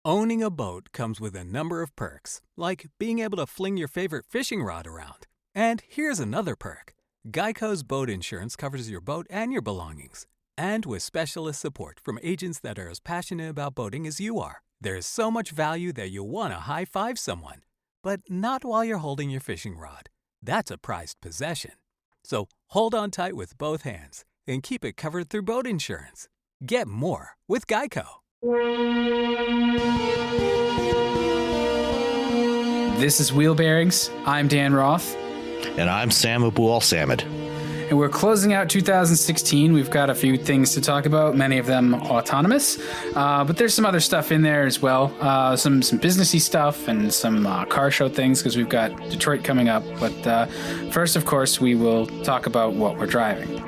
Owning a boat comes with a number of perks, like being able to fling your favorite fishing rod around. And here's another perk. Geico's boat insurance covers your boat and your belongings. And with specialist support from agents that are as passionate about boating as you are, there's so much value that you'll want to high-five someone. But not while you're holding your fishing rod. That's a prized possession. So hold on tight with both hands and keep it covered through boat insurance. Get more with Geico. This is Wheelbearings. I'm Dan Roth. And I'm Sam Abu-Al-Samad. And we're closing out 2016. We've got a few things to talk about, many of them autonomous. But there's some other stuff in there as well. Some businessy stuff and some car show things because we've got Detroit coming up. But first, of course, we will talk about what we're driving.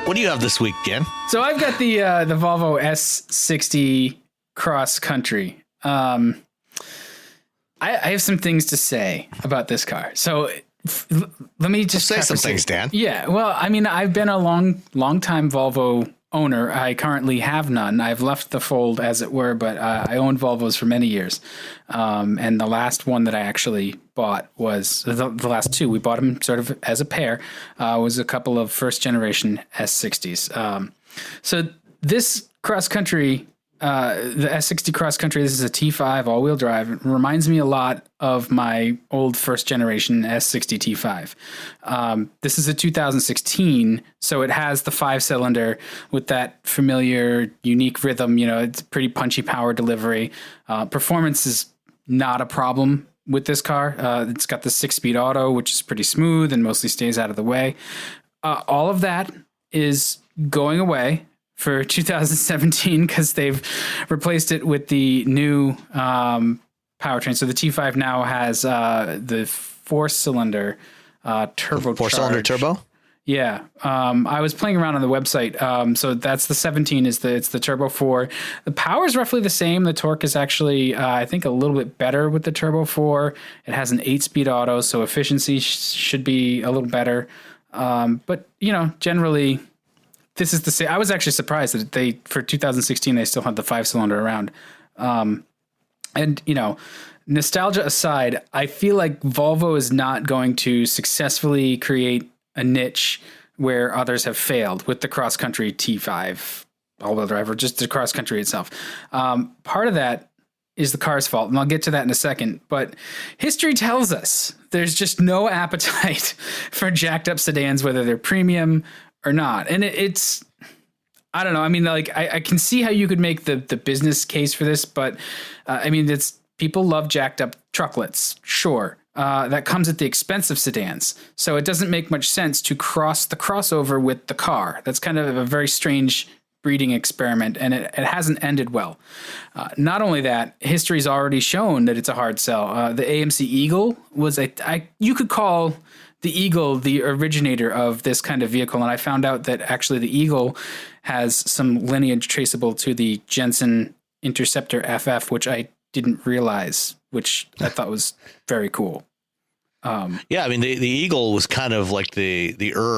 What do you have this week, Dan? So I've got the Volvo S60 Cross Country. I have some things to say about this car. So let me just say some things, Dan. Yeah, well, I mean, I've been a long time Volvo owner. I currently have none. I've left the fold, as it were, but I owned Volvos for many years. And the last one that I actually bought was the last two. We bought them sort of as a pair. Was a couple of first generation S60s. So this cross country, the S60 Cross Country, this is a T5 all-wheel drive. It reminds me a lot of my old first-generation S60 T5. This is a 2016, so it has the 5-cylinder with that familiar, unique rhythm. You know, it's pretty punchy power delivery. Performance is not a problem with this car. It's got the 6-speed auto, which is pretty smooth and mostly stays out of the way. All of that is going away for 2017 because they've replaced it with the new powertrain. So the T5 now has the 4-cylinder turbocharged. 4-cylinder turbo? Yeah. I was playing around on the website. So that's the 17 it's the Turbo 4. The power is roughly the same. The torque is actually, I think, a little bit better with the Turbo 4. It has an 8-speed auto, so efficiency should be a little better. But, you know, generally, this is the same. I was actually surprised that for 2016, they still had the 5-cylinder around. And, you know, nostalgia aside, I feel like Volvo is not going to successfully create a niche where others have failed with the cross-country T5 all-wheel drive, or just the cross-country itself. Part of that is the car's fault, and I'll get to that in a second. But history tells us there's just no appetite for jacked-up sedans, whether they're premium or not. And it's, I don't know. I mean, like, I can see how you could make the business case for this, but I mean, people love jacked up trucklets. Sure. That comes at the expense of sedans. So it doesn't make much sense to cross the crossover with the car. That's kind of a very strange breeding experiment, and it hasn't ended well. Not only that, history's already shown that it's a hard sell. The AMC Eagle was you could call the Eagle the originator of this kind of vehicle, and I found out that actually the Eagle has some lineage traceable to the Jensen Interceptor FF, which I didn't realize, which I thought was very cool. Yeah, I mean, the Eagle was kind of like the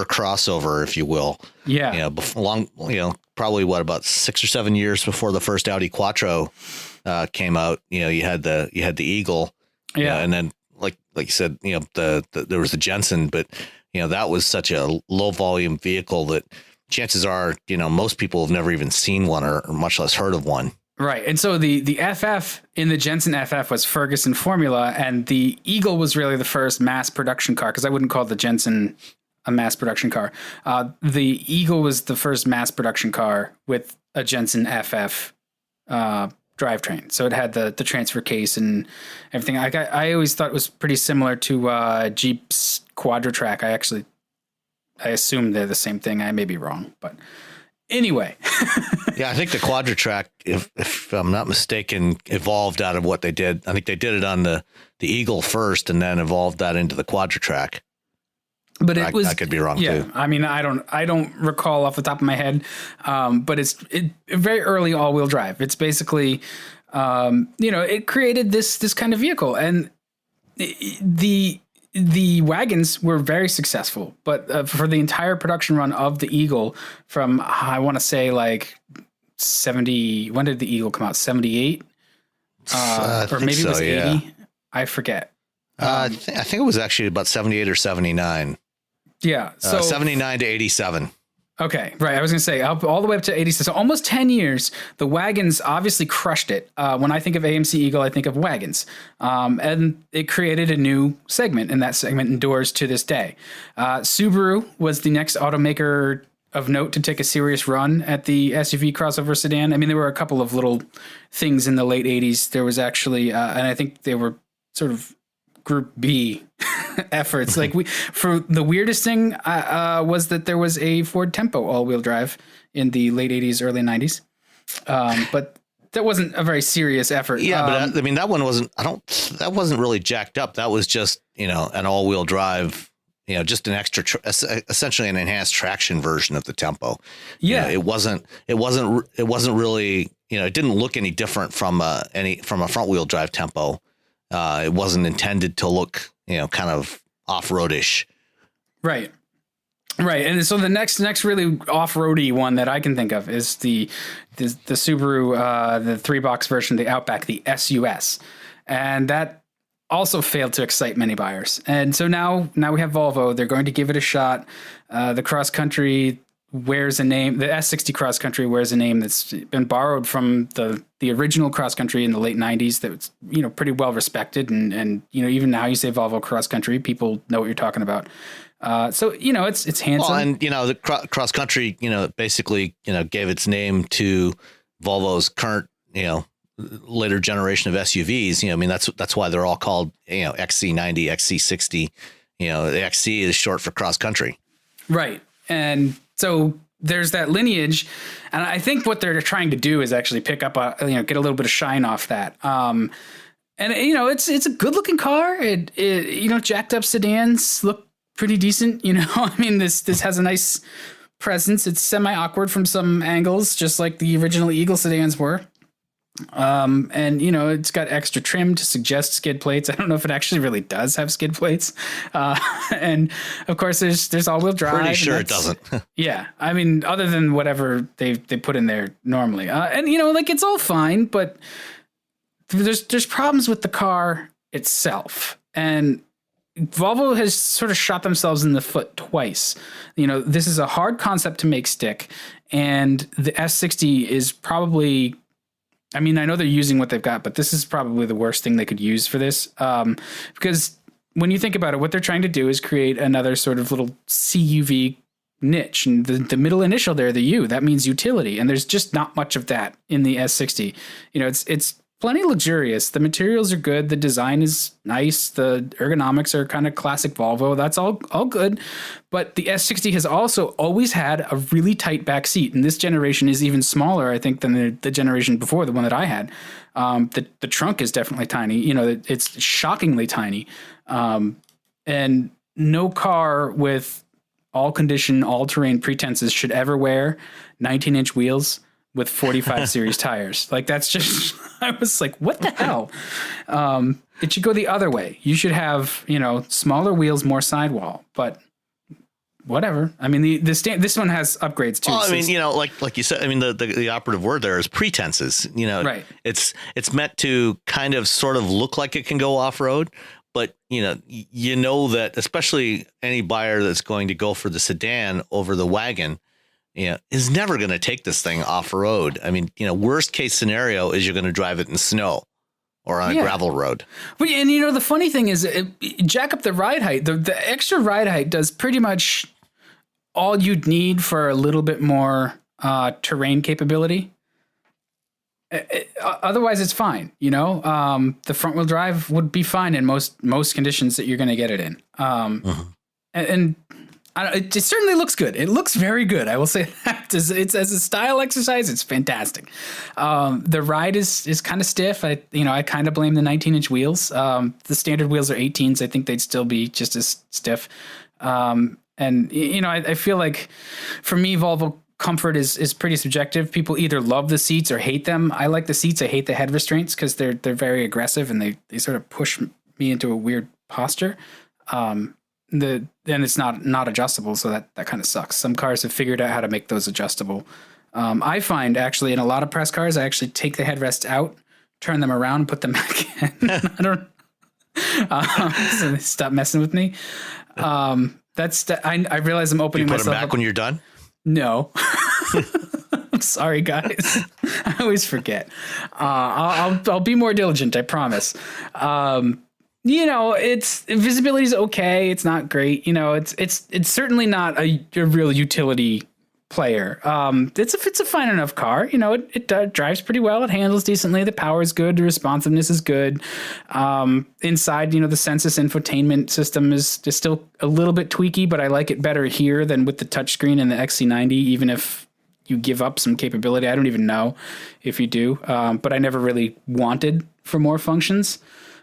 crossover, if you will. Yeah. You know, probably about 6 or 7 years before the first Audi Quattro came out. You know, you had the Eagle. Yeah. And then, like you said, you know, there was the Jensen, but, you know, that was such a low volume vehicle that chances are, you know, most people have never even seen one or much less heard of one. Right. And so the FF in the Jensen FF was Ferguson formula, and the Eagle was really the first mass production car, because I wouldn't call the Jensen a mass production car. The Eagle was the first mass production car with a Jensen FF drivetrain. So it had the transfer case and everything. I always thought it was pretty similar to Jeep's Quadra-Trac. I assume they're the same thing. I may be wrong, but anyway. Yeah, I think the Quadra-Trac, if I'm not mistaken, evolved out of what they did. I think they did it on the Eagle first and then evolved that into the Quadra-Trac. But I could be wrong too. I mean, I don't recall off the top of my head, but it's very early all-wheel drive. It's basically, it created this kind of vehicle, and the wagons were very successful. But for the entire production run of the Eagle, from I want to say like 70. When did the Eagle come out? 78? Or maybe it was 80. Yeah. I forget. I think it was actually about 78 or 79. Yeah. So 79 to 87. Okay, right. I was going to say all the way up to 86. So almost 10 years, the wagons obviously crushed it. When I think of AMC Eagle, I think of wagons. And it created a new segment, and that segment endures to this day. Subaru was the next automaker of note to take a serious run at the SUV crossover sedan. I mean, there were a couple of little things in the late 80s. There was actually, and I think they were sort of Group B efforts. Like for the weirdest thing was that there was a Ford Tempo all-wheel drive in the late 80s, early 90s. But that wasn't a very serious effort. Yeah, but I mean, that one wasn't, that wasn't really jacked up. That was just, an all-wheel drive, just an extra, essentially an enhanced traction version of the Tempo. Yeah. It wasn't really, it didn't look any different from a front-wheel drive Tempo. It wasn't intended to look, kind of off-roadish. Right. And so the next really off-roady one that I can think of is the Subaru, the 3-box version, the Outback, the SUS. And that also failed to excite many buyers. And so now we have Volvo. They're going to give it a shot. The cross country wears a name. The S60 cross country wears a name that's been borrowed from the original cross country in the late 90s. That's pretty well respected, and even now you say Volvo cross country, people know what you're talking about. So it's handsome. Well, and the cross country basically gave its name to Volvo's current later generation of SUVs. I mean that's why they're all called XC90, XC60. The XC is short for cross country. Right. And so there's that lineage, and I think what they're trying to do is actually pick up get a little bit of shine off that. And it's a good looking car. It jacked up sedans look pretty decent. I mean this has a nice presence. It's semi awkward from some angles, just like the original Eagle sedans were. And it's got extra trim to suggest skid plates. I don't know if it actually really does have skid plates. And of course there's all-wheel drive. Pretty sure it doesn't. Yeah. I mean, other than whatever they put in there normally. And it's all fine, but there's problems with the car itself. And Volvo has sort of shot themselves in the foot twice. This is a hard concept to make stick, and the S60 is probably, I mean, I know they're using what they've got, but this is probably the worst thing they could use for this. Because when you think about it, what they're trying to do is create another sort of little CUV niche. And the middle initial there, the U, that means utility. And there's just not much of that in the S60. It's plenty luxurious. The materials are good. The design is nice. The ergonomics are kind of classic Volvo. That's all good. But the S60 has also always had a really tight back seat. And this generation is even smaller, I think, than the generation before, the one that I had. The trunk is definitely tiny. It's shockingly tiny. And no car with all condition, all terrain pretenses should ever wear 19-inch wheels with 45 series tires. Like that's just, I was like, what the hell? It should go the other way. You should have, smaller wheels, more sidewall, but whatever. I mean, this one has upgrades too. Well, I mean, like you said, I mean, the operative word there is pretenses, right. It's meant to kind of sort of look like it can go off-road, but that especially any buyer that's going to go for the sedan over the wagon, is never going to take this thing off road. I mean, worst case scenario is you're going to drive it in snow or on a gravel road. But, and the funny thing is, jack up the ride height. The extra ride height does pretty much all you'd need for a little bit more terrain capability. Otherwise, it's fine. The front wheel drive would be fine in most conditions that you're going to get it in. And it certainly looks good. It looks very good. I will say that. It's as a style exercise, it's fantastic. The ride is kind of stiff. I kind of blame the 19-inch wheels. The standard wheels are 18s. I think they'd still be just as stiff. And I feel like for me, Volvo comfort is pretty subjective. People either love the seats or hate them. I like the seats. I hate the head restraints because they're very aggressive and they sort of push me into a weird posture. Then it's not adjustable, so that kind of sucks. Some cars have figured out how to make those adjustable. I find actually in a lot of press cars, I actually take the headrests out, turn them around, put them back in. I don't. So they stop messing with me. I realize I'm opening you put myself them back up. when you're done? No. I'm sorry, guys. I always forget. I'll be more diligent, I promise. It's visibility is okay. It's not great. It's certainly not a real utility player. It's a fine enough car. It drives pretty well. It handles decently. The power is good. The responsiveness is good. Inside, the Sensus infotainment system is still a little bit tweaky, but I like it better here than with the touchscreen and the XC90, even if you give up some capability. I don't even know if you do, but I never really wanted for more functions.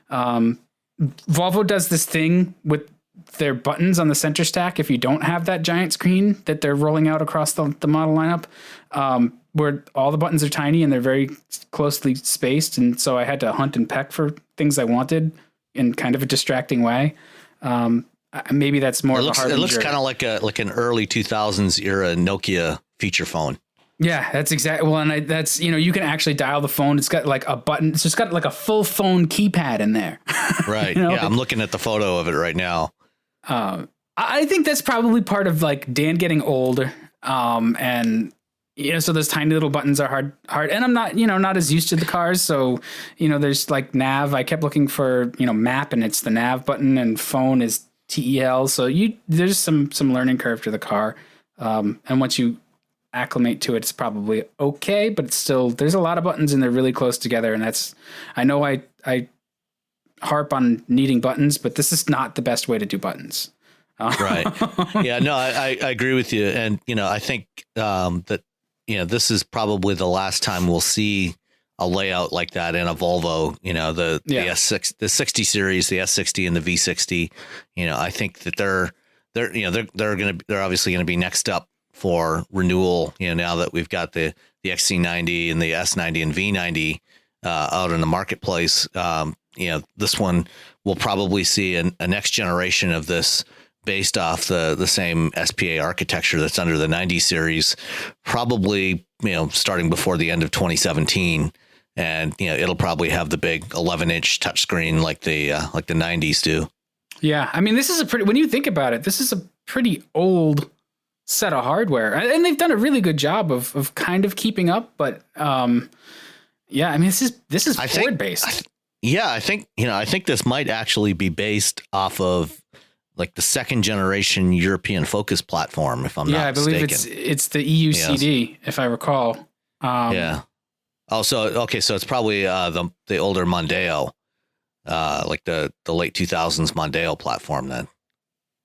Volvo does this thing with their buttons on the center stack. If you don't have that giant screen that they're rolling out across the model lineup, where all the buttons are tiny and they're very closely spaced. And so I had to hunt and peck for things I wanted in kind of a distracting way. Maybe that's more. It looks kind of like an early 2000s era Nokia feature phone. Yeah, that's exactly. Well, and that's, you can actually dial the phone. It's got like a button. It's just got like a full phone keypad in there. Right. Yeah. I'm looking at the photo of it right now. I think that's probably part of like Dan getting old. And so those tiny little buttons are hard. And I'm not, not as used to the cars. So, there's like nav. I kept looking for, map, and it's the nav button, and phone is TEL. So there's some learning curve to the car. And once you acclimate to it, it's probably okay, but it's still, there's a lot of buttons and they're really close together. And I know I harp on needing buttons, but this is not the best way to do buttons. Right. Yeah, no, I agree with you. And, I think that, this is probably the last time we'll see a layout like that in a Volvo, the S6, the 60 series, the S60 and the V60. I think that they're obviously going to be next up for renewal, now that we've got the XC90 and the S90 and V90 out in the marketplace. This one will probably see a next generation of this based off the same SPA architecture that's under the 90 series, probably, starting before the end of 2017. And, it'll probably have the big 11-inch touchscreen like the 90s do. Yeah. I mean, when you think about it, this is a pretty old set of hardware, and they've done a really good job of kind of keeping up, but I mean, this is Ford based. I think this might actually be based off of like the second generation European Focus platform, if I'm not mistaken. I believe it's the EUCD, if I recall. Yeah. Oh, so it's probably the older Mondeo, like the late 2000s Mondeo platform then.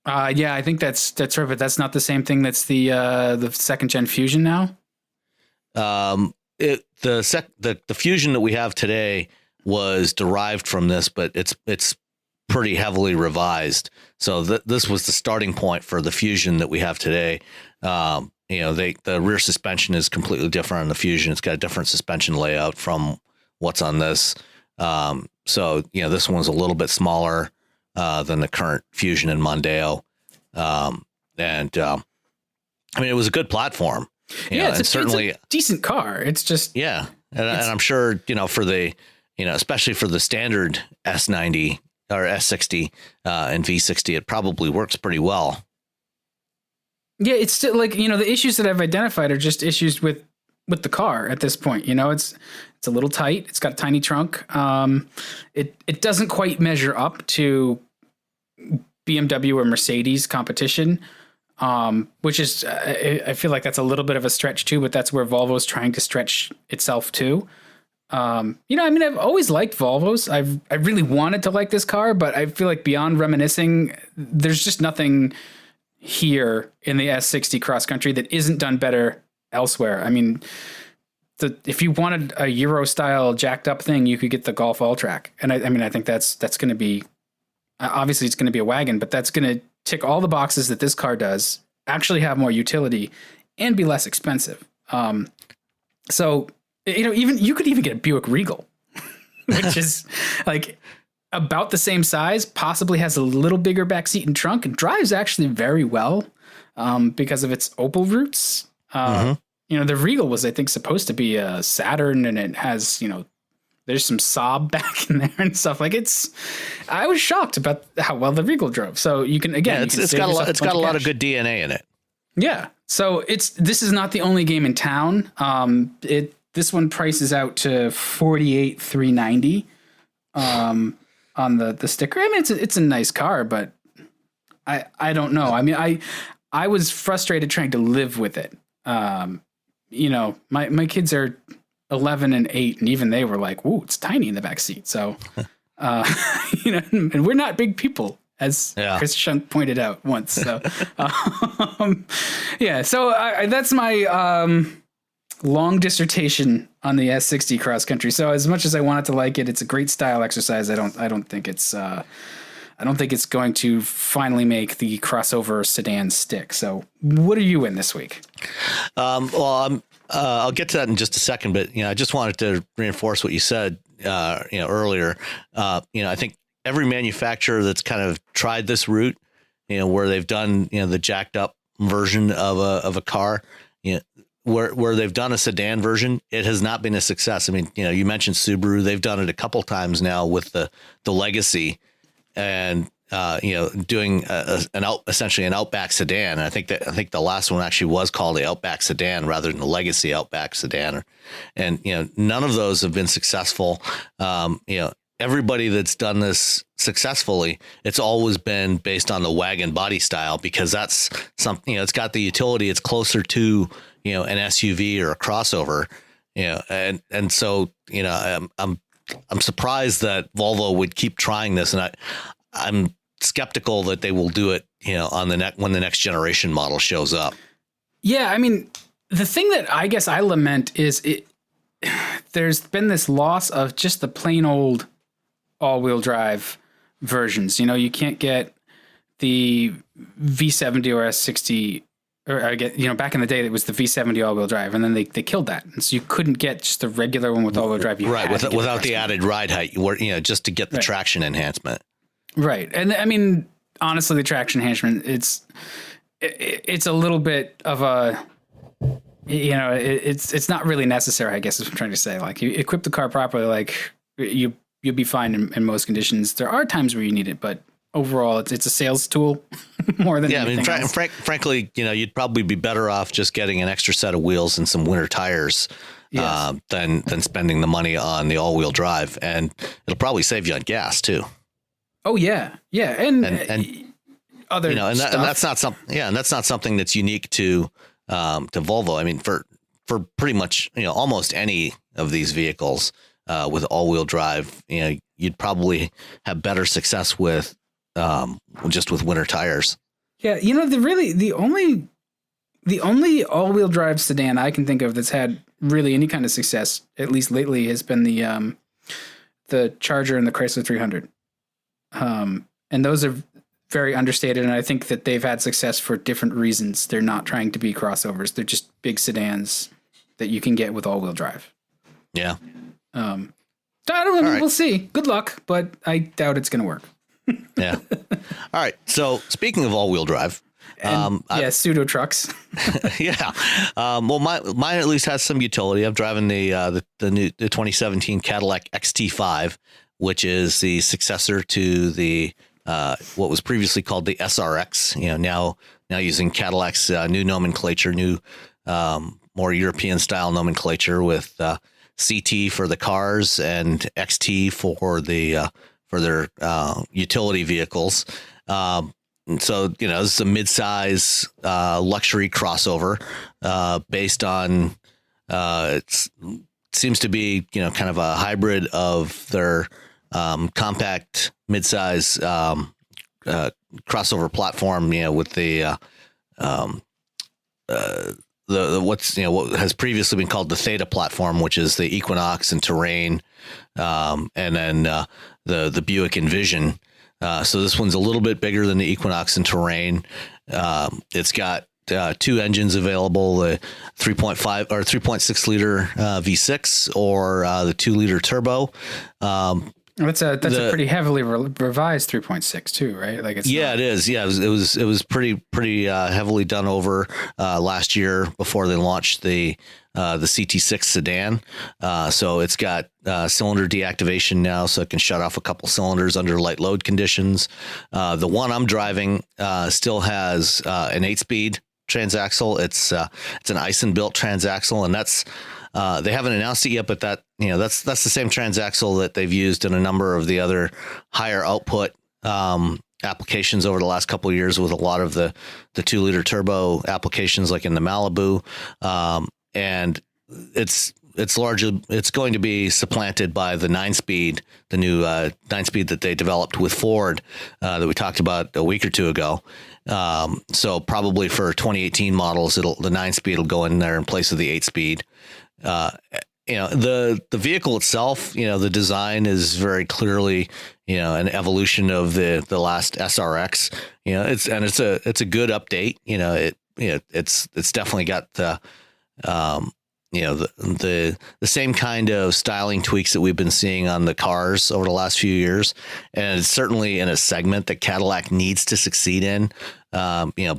I think that's right, but that's not the same thing. That's the second gen Fusion now. The Fusion that we have today was derived from this, but it's pretty heavily revised. So this was the starting point for the Fusion that we have today. The rear suspension is completely different on the Fusion. It's got a different suspension layout from what's on this. So this one's a little bit smaller than the current Fusion and Mondeo. It was a good platform. It's a decent car. It's just, and I'm sure, for the, especially for the standard S90 or S60 and V60, it probably works pretty well. Yeah. It's still like, the issues that I've identified are just issues with the car at this point. It's a little tight. It's got a tiny trunk. It doesn't quite measure up to BMW or Mercedes competition, which is, I feel like that's a little bit of a stretch too, but that's where Volvo is trying to stretch itself too. I've always liked Volvos. I really wanted to like this car, but I feel like beyond reminiscing, there's just nothing here in the S60 cross country that isn't done better elsewhere. I mean, if you wanted a Euro style jacked up thing, you could get the Golf All-Track. And I think that's going to be, obviously it's going to be a wagon, but that's going to tick all the boxes that this car does, actually have more utility and be less expensive. So, you could even get a Buick Regal, which is like about the same size, possibly has a little bigger back seat and trunk, and drives actually very well because of its Opel roots. The Regal was, I think, supposed to be a Saturn, and it has, there's some Saab back in there and stuff. Like I was shocked about how well the Regal drove. So you can, again, it's got a lot of good DNA in it. Yeah. So this is not the only game in town. This one prices out to $48,390 on the sticker. I mean, it's a nice car, but I don't know. I mean, I was frustrated trying to live with it. My kids are 11 and 8, and even they were like, "Ooh, it's tiny in the back seat." So, and we're not big people, as Chris Shunk pointed out once. So, So that's my long dissertation on the S60 cross country. So, as much as I wanted to like it, it's a great style exercise. I don't think it's going to finally make the crossover sedan stick. So, what are you in this week? I'll get to that in just a second, but I just wanted to reinforce what you said, earlier. I think every manufacturer that's kind of tried this route, where they've done, the jacked up version of a car, where they've done a sedan version, it has not been a success. I mean, you mentioned Subaru; they've done it a couple times now with the Legacy, and doing essentially an Outback sedan. And I think the last one actually was called the Outback sedan rather than the Legacy Outback sedan. And none of those have been successful. Everybody that's done this successfully, it's always been based on the wagon body style, because that's something, it's got the utility. It's closer to, an SUV or a crossover, and so, I'm surprised that Volvo would keep trying this. And I'm skeptical that they will do it, on when the next generation model shows up. Yeah. I mean, the thing that I guess I lament is there's been this loss of just the plain old all-wheel drive versions. You can't get the V70 or S60, or I get, back in the day it was the V70 all-wheel drive, and then they killed that. And so you couldn't get just the regular one with all-wheel drive. Right, without the added ride height, just to get the traction enhancement. Right. And I mean, honestly, the traction enhancement, it's a little bit of a, it's not really necessary, I guess is what I'm trying to say. Like, you equip the car properly, like you'll be fine in most conditions. There are times where you need it, but overall it's a sales tool more than anything else. Frankly, you'd probably be better off just getting an extra set of wheels and some winter tires. Yes. Than spending the money on the all-wheel drive, and it'll probably save you on gas too. Oh yeah, and other and that's not something. Yeah, and that's not something that's unique to Volvo. I mean, for pretty much almost any of these vehicles with all-wheel drive, you'd probably have better success with just with winter tires. Yeah, the only all-wheel drive sedan I can think of that's had really any kind of success, at least lately, has been the Charger and the Chrysler 300. And those are very understated, and I think that they've had success for different reasons. They're not trying to be crossovers. They're just big sedans that you can get with all-wheel drive. Yeah. I don't know. Right. We'll see. Good luck, but I doubt it's going to work. Yeah. All right. So speaking of all-wheel drive, pseudo trucks. Yeah. Well, mine at least has some utility. I'm driving the 2017 Cadillac XT5, which is the successor to the what was previously called the SRX. Now using Cadillac's new nomenclature, more European style nomenclature with CT for the cars and XT for their utility vehicles. So this is a mid-size luxury crossover based on it seems to be kind of a hybrid of their compact mid-size crossover platform, with the what has previously been called the Theta platform, which is the Equinox and Terrain, and then the Buick Envision. So this one's a little bit bigger than the Equinox and Terrain. It's got two engines available: the 3.5 or 3.6 liter V6 or the 2 liter turbo. That's a pretty heavily revised 3.6 too, right? Like it's it is. Yeah, it was pretty heavily done over last year before they launched the CT6 sedan. So it's got cylinder deactivation now, so it can shut off a couple cylinders under light load conditions. The one I'm driving still has an 8-speed transaxle. It's an Eisen built transaxle, and that's they haven't announced it yet, but that's the same transaxle that they've used in a number of the other higher output applications over the last couple of years with a lot of the 2-liter turbo applications like in the Malibu. And it's going to be supplanted by the 9-speed, the new 9-speed that they developed with Ford that we talked about a week or two ago. So probably for 2018 models, the 9-speed will go in there in place of the 8-speed. The vehicle itself, the design is very clearly, an evolution of the last SRX. It's a good update. It's definitely got the same kind of styling tweaks that we've been seeing on the cars over the last few years, and it's certainly in a segment that Cadillac needs to succeed in.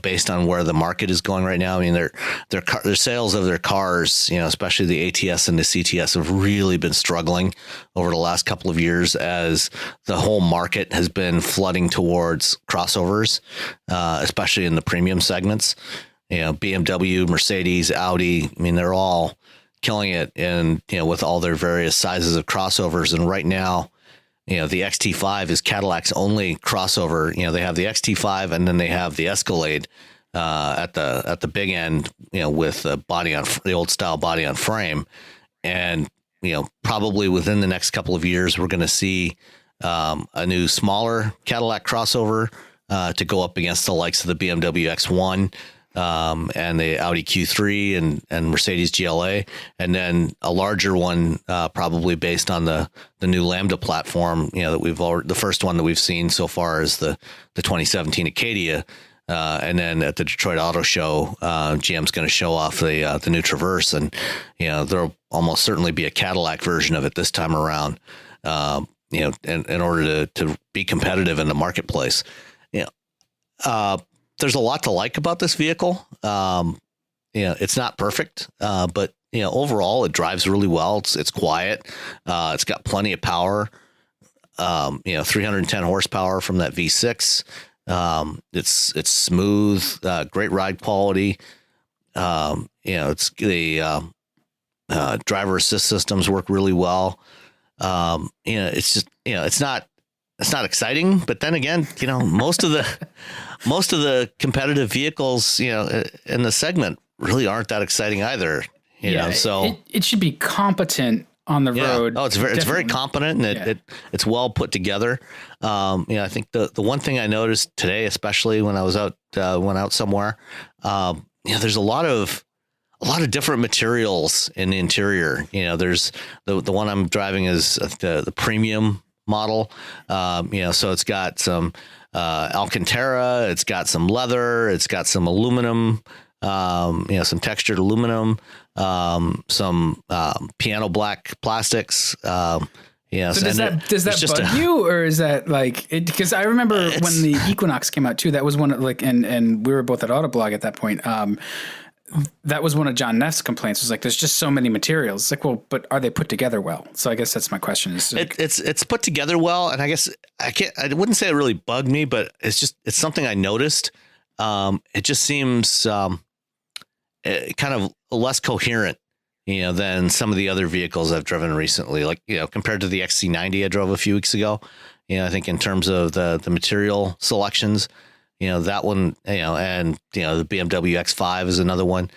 Based on where the market is going right now. I mean, their sales of their cars, especially the ATS and the CTS, have really been struggling over the last couple of years as the whole market has been flooding towards crossovers, especially in the premium segments. BMW, Mercedes, Audi. I mean, they're all killing it, and with all their various sizes of crossovers. And right now, the XT5 is Cadillac's only crossover. They have the XT5, and then they have the Escalade at the big end, with the body on the old style body on frame. And probably within the next couple of years, we're going to see a new smaller Cadillac crossover to go up against the likes of the BMW X1. And the Audi Q3 and Mercedes GLA, and then a larger one, probably based on the new Lambda platform, that the first one that we've seen so far is the 2017 Acadia. And then at the Detroit Auto Show, GM's going to show off the new Traverse, and, there'll almost certainly be a Cadillac version of it this time around, in order to be competitive in the marketplace. There's a lot to like about this vehicle. It's not perfect, but overall it drives really well. It's quiet. It's got plenty of power. 310 horsepower from that V6. It's smooth, great ride quality. It's the driver assist systems work really well. It's just it's not exciting, but then again, most of the competitive vehicles, in the segment really aren't that exciting either. So it should be competent on the road. Oh, it's very competent, and it's well put together. I think the one thing I noticed today, especially when I was went out somewhere, there's a lot of different materials in the interior. There's the one I'm driving is the premium model. So it's got some Alcantara, it's got some leather, it's got some aluminum, some textured aluminum, some piano black plastics. So does that bug you, or is that like it? Because I remember when the Equinox came out too, that was one of and we were both at Autoblog at that point. That was one of John Neff's complaints, was like, there's just so many materials. It's like, well, but are they put together well? So I guess that's my question. It's put together well. And I guess I wouldn't say it really bugged me, but it's something I noticed. It just seems kind of less coherent, than some of the other vehicles I've driven recently, like, compared to the XC90 I drove a few weeks ago. I think in terms of the material selections, that one, and, the BMW X5 is another one.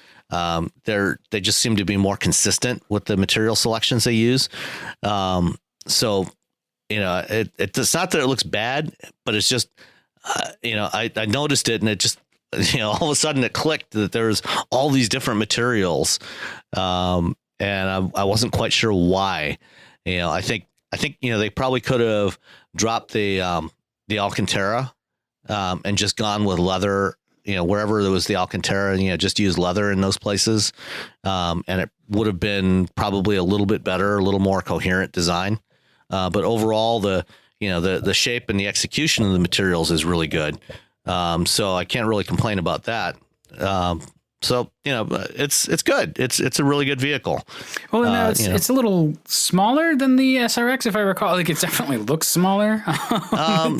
They just seem to be more consistent with the material selections they use. So, it's not that it looks bad, but it's just, I noticed it, and it just, all of a sudden it clicked that there's all these different materials. And I wasn't quite sure why. I think they probably could have dropped the Alcantara, and just gone with leather, wherever there was the Alcantara, just use leather in those places. And it would have been probably a little bit better, a little more coherent design. but overall the shape and the execution of the materials is really good. So I can't really complain about that. So it's good. It's a really good vehicle. Well, now it's a little smaller than the SRX, if I recall. Like, it definitely looks smaller.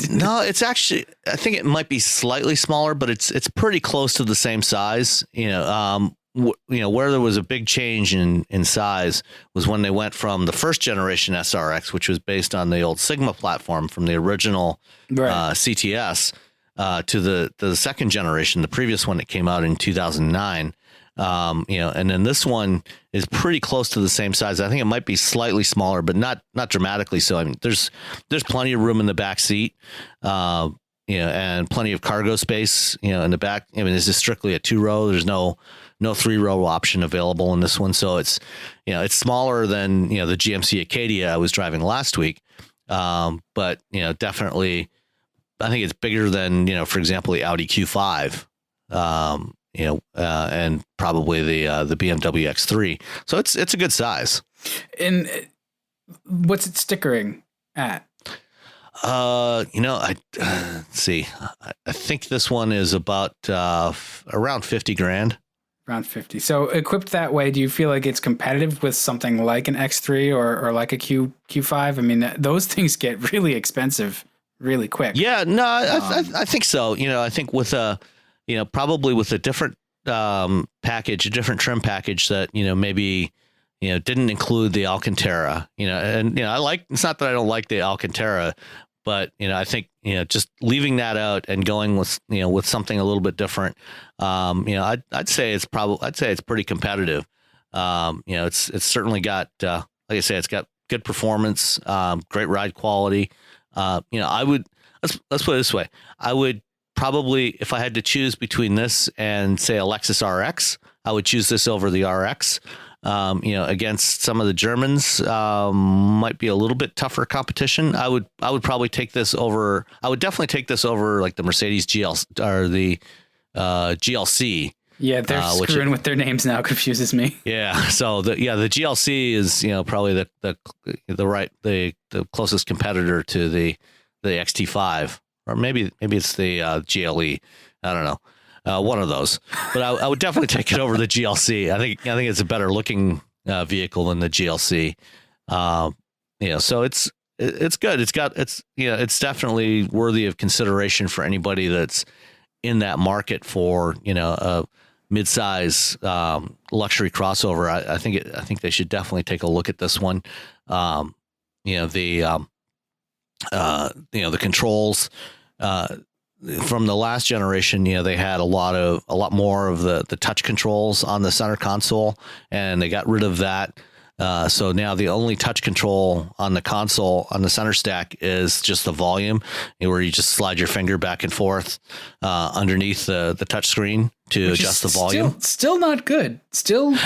No, it's actually, I think it might be slightly smaller, but it's pretty close to the same size. Where there was a big change in size was when they went from the first generation SRX, which was based on the old Sigma platform from the original CTS. To the second generation, the previous one that came out in 2009, and then this one is pretty close to the same size. I think it might be slightly smaller, but not dramatically so. I mean, there's plenty of room in the back seat, and plenty of cargo space, in the back. I mean, this is strictly a 2-row. There's no 3-row option available in this one, so it's smaller than the GMC Acadia I was driving last week, but definitely. I think it's bigger than, for example, the Audi Q5, and probably the BMW X3. So it's a good size. And what's it stickering at? Let's see. I think this one is about around 50 grand. Around 50. So equipped that way, do you feel like it's competitive with something like an X3 or like a Q5? I mean, those things get really expensive really quick. Yeah, no, I think so. I think with probably with a different package, a different trim package that, maybe, didn't include the Alcantara, and, it's not that I don't like the Alcantara, but, I think, just leaving that out and going with, with something a little bit different, I'd say it's pretty competitive. It's certainly got, like I say, it's got good performance, great ride quality. I would, let's put it this way. I would probably, if I had to choose between this and say a Lexus RX, I would choose this over the RX. Against some of the Germans, might be a little bit tougher competition. I would probably take this over. I would definitely take this over like the Mercedes GLC or the GLC. Yeah, they're screwing with their names now. Confuses me. Yeah. So the GLC is probably the closest competitor to the XT5, or maybe it's the GLE. I don't know, one of those. But I would definitely take it over the GLC. I think it's a better looking vehicle than the GLC. So it's good. It's definitely worthy of consideration for anybody that's in that market for a mid-size luxury crossover. I think they should definitely take a look at this one. The controls from the last generation, they had a lot more of the touch controls on the center console, and they got rid of that. So now the only touch control on the console on the center stack is just the volume, where you just slide your finger back and forth underneath the touch screen to adjust the volume. Still not good.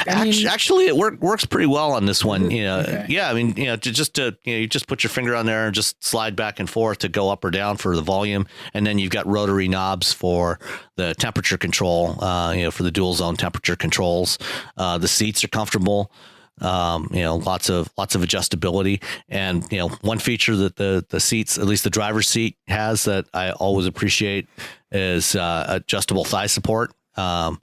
Actually, it works pretty well on this one. Okay. Yeah, I mean, you just put your finger on there and just slide back and forth to go up or down for the volume, and then you've got rotary knobs for the temperature control. For the dual zone temperature controls. The seats are comfortable. Lots of adjustability, and one feature that the seats, at least the driver's seat, has that I always appreciate is adjustable thigh support. On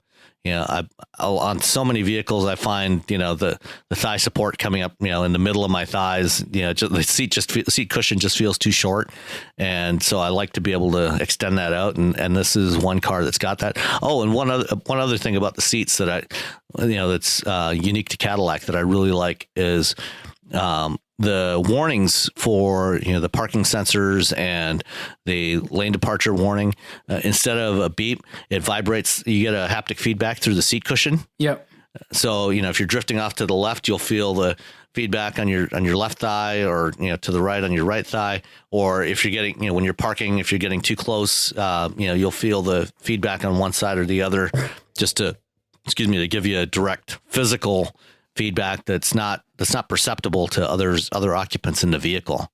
so many vehicles, I find the thigh support coming up in the middle of my thighs. The seat cushion just feels too short, and so I like to be able to extend that out. And this is one car that's got that. Oh, and one other thing about the seats that that's unique to Cadillac that I really like is the warnings for the parking sensors and the lane departure warning. Instead of a beep, it vibrates. You get a haptic feedback through the seat cushion. Yep. So if you're drifting off to the left, you'll feel the feedback on your left thigh, or to the right on your right thigh. Or if you're getting when you're parking, if you're getting too close, you'll feel the feedback on one side or the other, just to give you a direct physical feedback that's not perceptible to other occupants in the vehicle.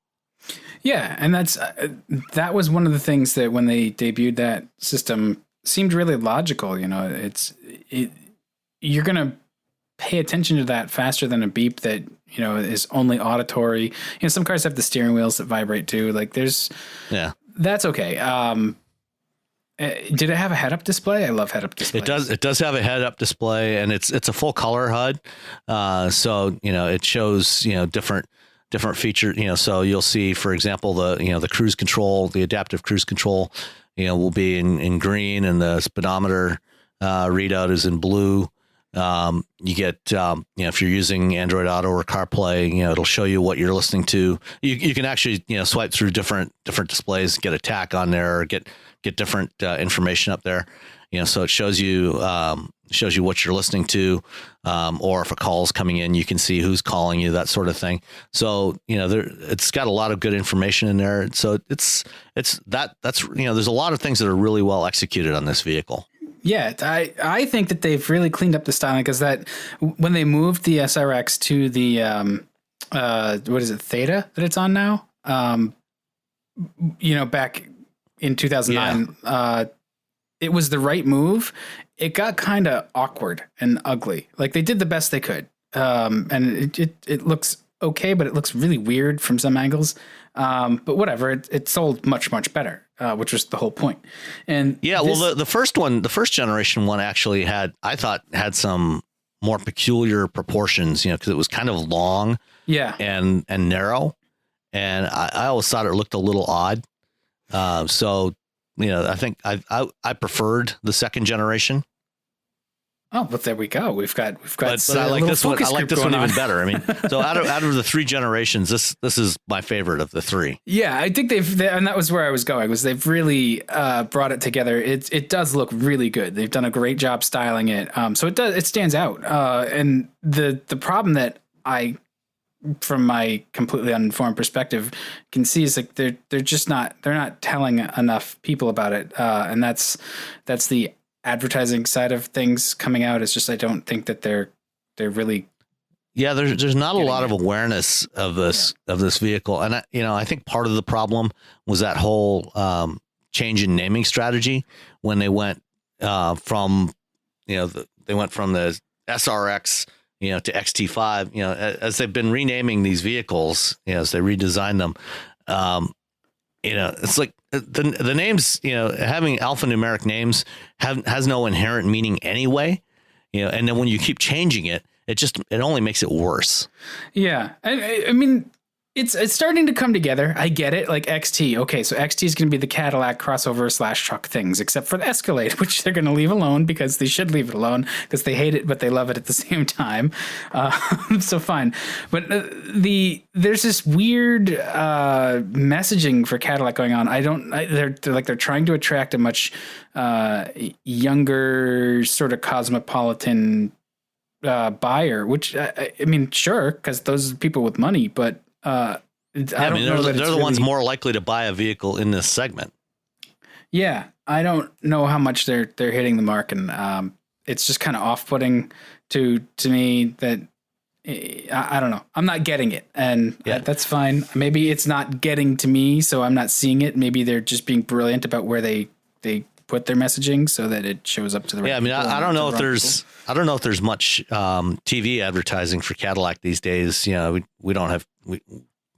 Yeah, and that was one of the things that when they debuted that system seemed really logical. You're gonna pay attention to that faster than a beep that, you know, is only auditory. You know, some cars have the steering wheels that vibrate too. Like that's okay. Did it have a head-up display? I love head-up displays. It does have a head-up display, and it's a full color HUD. So, you know, it shows, you know, different features, you know, so you'll see, for example, the cruise control, the adaptive cruise control, you know, will be in green, and the speedometer readout is in blue. You get, you know, if you're using Android Auto or CarPlay, you know, it'll show you what you're listening to. You can actually, you know, swipe through different displays, get a tack on there, or get different information up there. You know, so it shows you what you're listening to, or if a call's coming in, you can see who's calling you, that sort of thing. So, you know, it's got a lot of good information in there. So that's, you know, there's a lot of things that are really well executed on this vehicle. Yeah, I think that they've really cleaned up the styling, because that when they moved the SRX to the what is it, Theta that it's on now? You know, back in 2009, it was the right move. It got kind of awkward and ugly. Like, they did the best they could, and it looks okay, but it looks really weird from some angles. But whatever, it sold much better. Which was the whole point. And the first generation one actually had some more peculiar proportions, you know, because it was kind of long, and narrow, and I always thought it looked a little odd. So, you know, I think I preferred the second generation. Oh, but there we go. We've got. But I like this one. I like this one even better. I mean, so out of the three generations, this is my favorite of the three. Yeah, I think and that was where I was going. Was they've really brought it together. It does look really good. They've done a great job styling it. So it stands out. And the problem that I, from my completely uninformed perspective, can see is like they're not telling enough people about it. And that's the advertising side of things coming out. Is just, I don't think that they're really. Yeah, there's not a lot of awareness of this vehicle, and I think part of the problem was that whole change in naming strategy when they went from the SRX to XT5. As they've been renaming these vehicles, as they redesign them, it's like the names, having alphanumeric names has no inherent meaning anyway, and then when you keep changing it, it only makes it worse. Yeah. I mean, it's starting to come together. I get it. Like XT. Okay. So XT is going to be the Cadillac crossover / truck things, except for the Escalade, which they're going to leave alone because they should leave it alone because they hate it, but they love it at the same time. So fine. But there's this weird messaging for Cadillac going on. They're trying to attract a much younger sort of cosmopolitan buyer, which I mean, sure, because those are people with money, but I don't know that they're the ones more likely to buy a vehicle in this segment. Yeah, I don't know how much they're hitting the mark, and it's just kind of off-putting to me that I don't know. I'm not getting it, and that's fine. Maybe it's not getting to me, so I'm not seeing it. Maybe they're just being brilliant about where they put their messaging so that it shows up to the right. Yeah, I mean, I don't know if there's much TV advertising for Cadillac these days. We don't have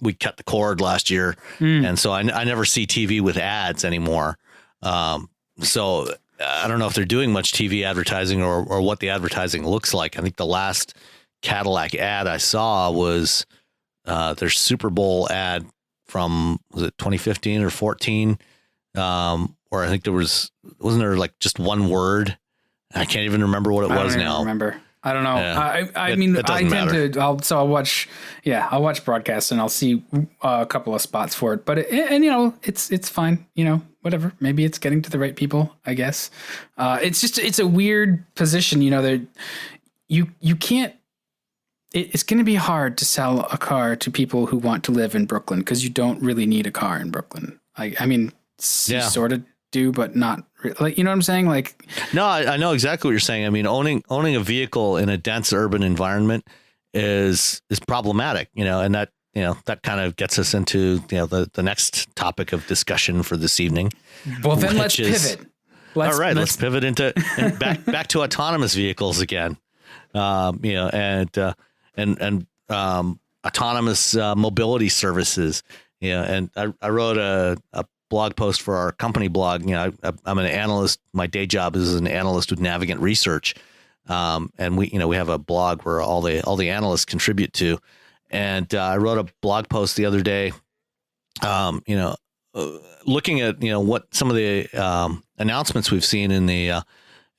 we cut the cord last year, and so I never see TV with ads anymore. So I don't know if they're doing much TV advertising or what the advertising looks like. I think the last Cadillac ad I saw was their Super Bowl ad from, was it 2015 or 14? Or I think wasn't there like just one word? I can't even remember what it was now. I don't know. Yeah. I mean, I tend to. I'll watch broadcasts and I'll see a couple of spots for it. But it's fine. Whatever. Maybe it's getting to the right people, I guess. It's a weird position. That you can't. It's going to be hard to sell a car to people who want to live in Brooklyn because you don't really need a car in Brooklyn. I mean, you sort of do, but not like, you know what I'm saying? Like, no, I know exactly what you're saying. I mean, owning a vehicle in a dense urban environment is problematic, and that kind of gets us into, the next topic of discussion for this evening. Well, then let's pivot. Let's pivot into back to autonomous vehicles again. and autonomous mobility services. And I wrote a blog post for our company blog. I'm an analyst. My day job is an analyst with Navigant Research. And we have a blog where all the analysts contribute to. And I wrote a blog post the other day, looking at, what some of the announcements we've seen in the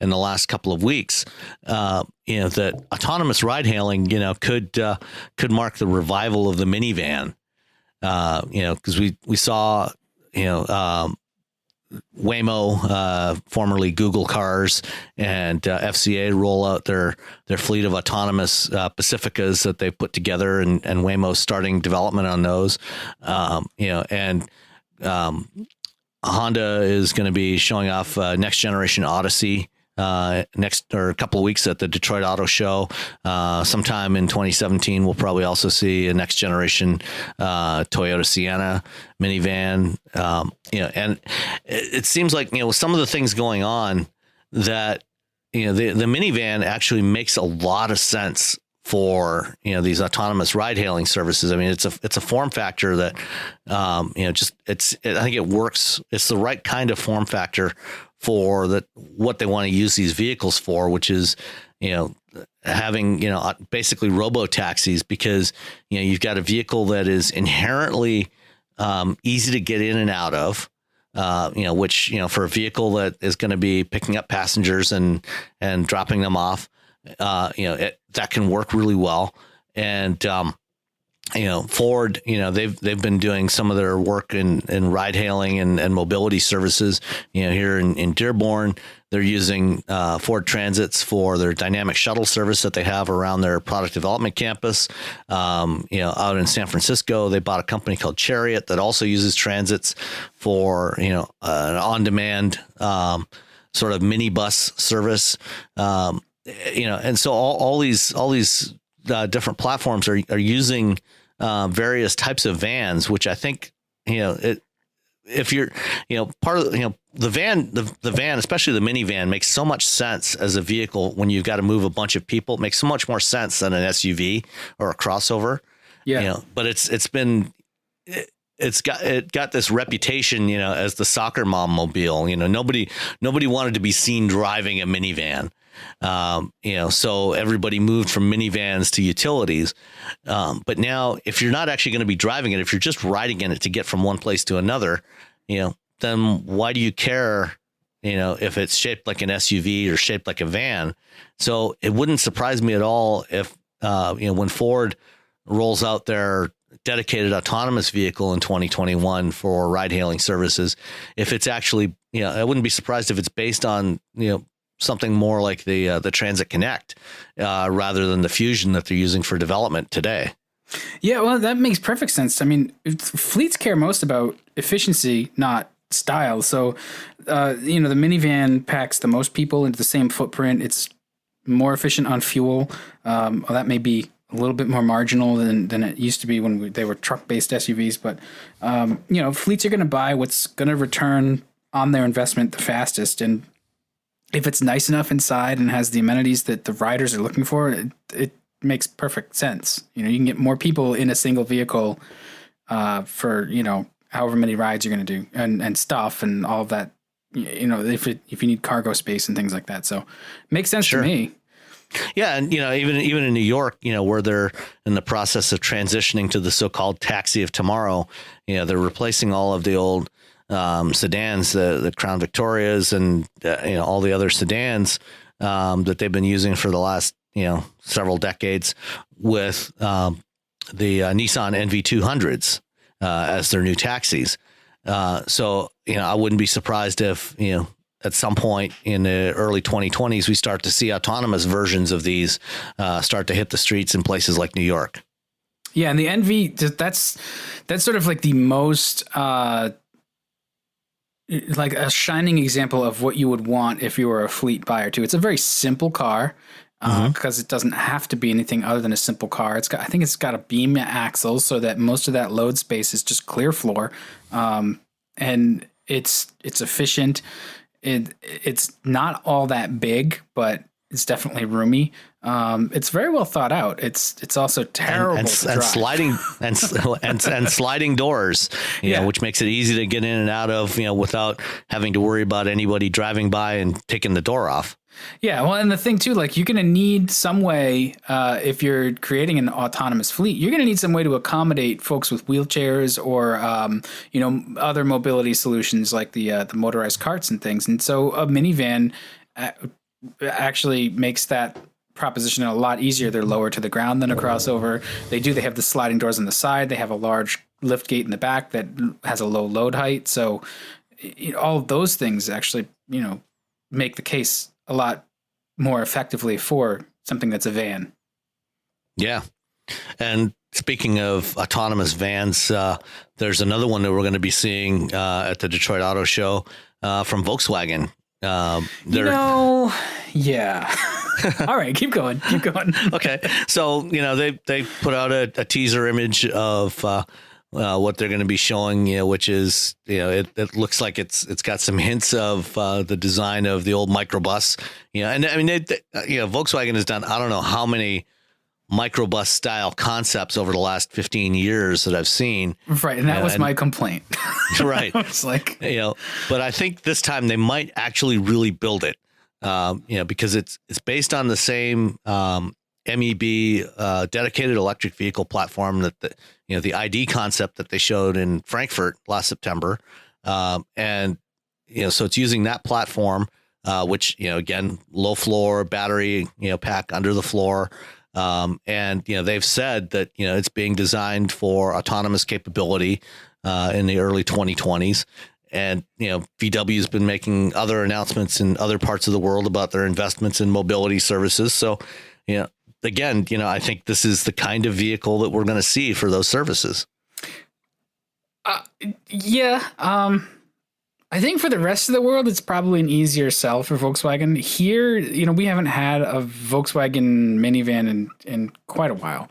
last couple of weeks, that autonomous ride hailing, could mark the revival of the minivan. Because we saw, Waymo, formerly Google Cars, and FCA roll out their fleet of autonomous Pacificas that they put together, and Waymo's starting development on those. Honda is going to be showing off next generation Odyssey a couple of weeks at the Detroit Auto Show. Sometime in 2017, we'll probably also see a next generation Toyota Sienna minivan. And it seems like, with some of the things going on, that, the minivan actually makes a lot of sense for, these autonomous ride hailing services. I mean, it's a form factor that, I think it works. It's the right kind of form factor for what they want to use these vehicles for, which is, having, basically robo taxis, because, you've got a vehicle that is inherently easy to get in and out of, which, for a vehicle that is going to be picking up passengers and dropping them off, that can work really well. And, Ford, they've been doing some of their work in ride hailing and mobility services. Here in Dearborn, they're using Ford Transits for their dynamic shuttle service that they have around their product development campus. Out in San Francisco, they bought a company called Chariot that also uses transits for, an on-demand sort of minibus service. And so all these different platforms are using various types of vans, which I think, if you're, part of, the van, especially the minivan, makes so much sense as a vehicle when you've got to move a bunch of people. It makes so much more sense than an SUV or a crossover. Yeah. But it got this reputation, as the soccer mom mobile. Nobody wanted to be seen driving a minivan. So everybody moved from minivans to utilities. But now, if you're not actually going to be driving it, if you're just riding in it to get from one place to another, then why do you care, if it's shaped like an SUV or shaped like a van? So it wouldn't surprise me at all if, when Ford rolls out their dedicated autonomous vehicle in 2021 for ride hailing services, if it's actually, I wouldn't be surprised if it's based on, something more like the Transit Connect, rather than the Fusion that they're using for development today. Yeah, well, that makes perfect sense. I mean, fleets care most about efficiency, not style. So, the minivan packs the most people into the same footprint. It's more efficient on fuel. Well, that may be a little bit more marginal than it used to be when they were truck-based SUVs. But, fleets are going to buy what's going to return on their investment the fastest. And if it's nice enough inside and has the amenities that the riders are looking for, it makes perfect sense. You can get more people in a single vehicle for, however many rides you're going to do and stuff and all of that, if you need cargo space and things like that. So it makes sense to me. Yeah. And, even in New York, where they're in the process of transitioning to the so-called taxi of tomorrow, they're replacing all of the old sedans, the Crown Victorias and, all the other sedans that they've been using for the last, several decades with the Nissan NV200s as their new taxis. So, I wouldn't be surprised if, at some point in the early 2020s, we start to see autonomous versions of these start to hit the streets in places like New York. Yeah, and the NV, that's sort of like the most like a shining example of what you would want if you were a fleet buyer too. It's a very simple car because it doesn't have to be anything other than a simple car. I think it's got a beam axle so that most of that load space is just clear floor, and it's efficient. It's not all that big, but it's definitely roomy. It's very well thought out. It's also terrible and to drive. sliding and sliding doors, which makes it easy to get in and out of, without having to worry about anybody driving by and taking the door off. Yeah, well, and the thing too, like you're going to need some way, if you're creating an autonomous fleet, you're going to need some way to accommodate folks with wheelchairs or, other mobility solutions like the motorized carts and things. And so a minivan actually makes that proposition a lot easier. They're lower to the ground than a crossover. They have the sliding doors on the side. They have a large lift gate in the back that has a low load height. So all of those things actually, make the case a lot more effectively for something that's a van. Yeah. And speaking of autonomous vans, there's another one that we're going to be seeing at the Detroit Auto Show from Volkswagen. Yeah. All right, keep going. Okay. So, they put out a teaser image of what they're going to be showing, which is, it looks like it's got some hints of the design of the old microbus. And I mean, Volkswagen has done, I don't know how many microbus style concepts over the last 15 years that I've seen. Right. And that was my complaint. Right. I was like, but I think this time they might actually really build it, because it's based on the same MEB dedicated electric vehicle platform that the ID concept that they showed in Frankfurt last September. So it's using that platform, which, again, low floor battery, pack under the floor. And they've said that, it's being designed for autonomous capability in the early 2020s. And, VW has been making other announcements in other parts of the world about their investments in mobility services. So, again, I think this is the kind of vehicle that we're going to see for those services. Yeah. I think for the rest of the world, it's probably an easier sell for Volkswagen. Here, we haven't had a Volkswagen minivan in quite a while.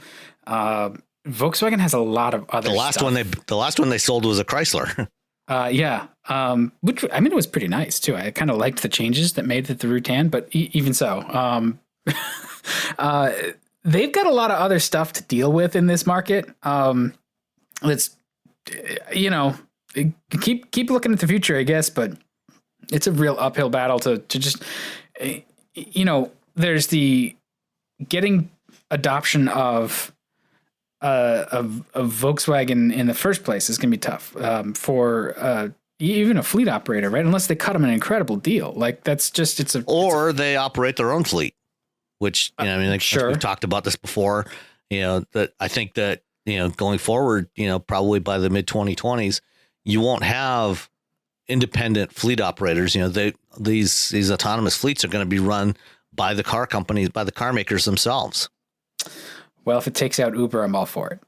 Volkswagen has a lot of other stuff. The last one they sold was a Chrysler. Yeah. Which, I mean, it was pretty nice too. I kind of liked the changes that made it the Rutan, but even so, they've got a lot of other stuff to deal with in this market. Let's, keep looking at the future, I guess, but it's a real uphill battle to just, there's the getting adoption of Volkswagen in the first place is going to be tough for even a fleet operator, right? Unless they cut them an incredible deal. Like or they operate their own fleet, which, sure. We've talked about this before, that I think that, going forward, probably by the mid 2020s, you won't have independent fleet operators. These autonomous fleets are going to be run by the car companies, by the car makers themselves. Well, if it takes out Uber, I'm all for it.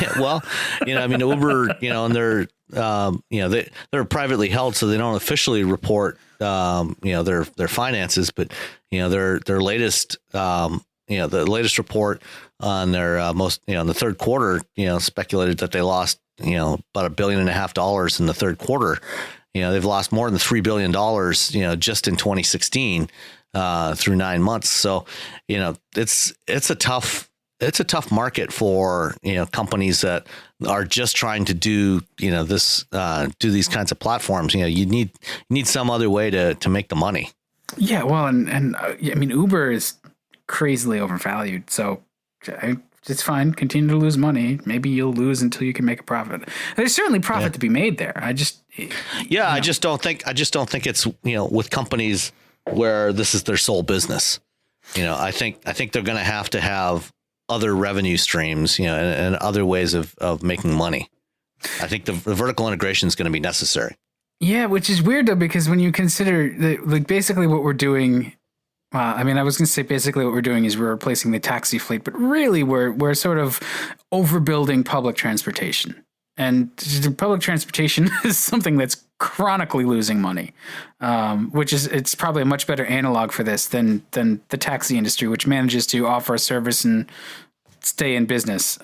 Yeah, well, Uber, and they're privately held, so they don't officially report, their finances, but, their latest, the latest report on their in the third quarter, speculated that they lost, about $1.5 billion in the third quarter. They've lost more than $3 billion, just in 2016 through 9 months. So, it's a tough market for, companies that are just trying to do, do these kinds of platforms. You need some other way to make the money. Yeah. Well, and Uber is crazily overvalued. So it's fine. Continue to lose money. Maybe you'll lose until you can make a profit. There's certainly profit to be made there. I just don't think it's, with companies where this is their sole business. I think they're going to have other revenue streams, and other ways of making money. I think the vertical integration is going to be necessary. Yeah, which is weird though, because when you consider basically what we're doing, I was going to say basically what we're doing is we're replacing the taxi fleet, but really we're sort of overbuilding public transportation. And public transportation is something that's chronically losing money, which is, it's probably a much better analog for this than the taxi industry, which manages to offer a service and stay in business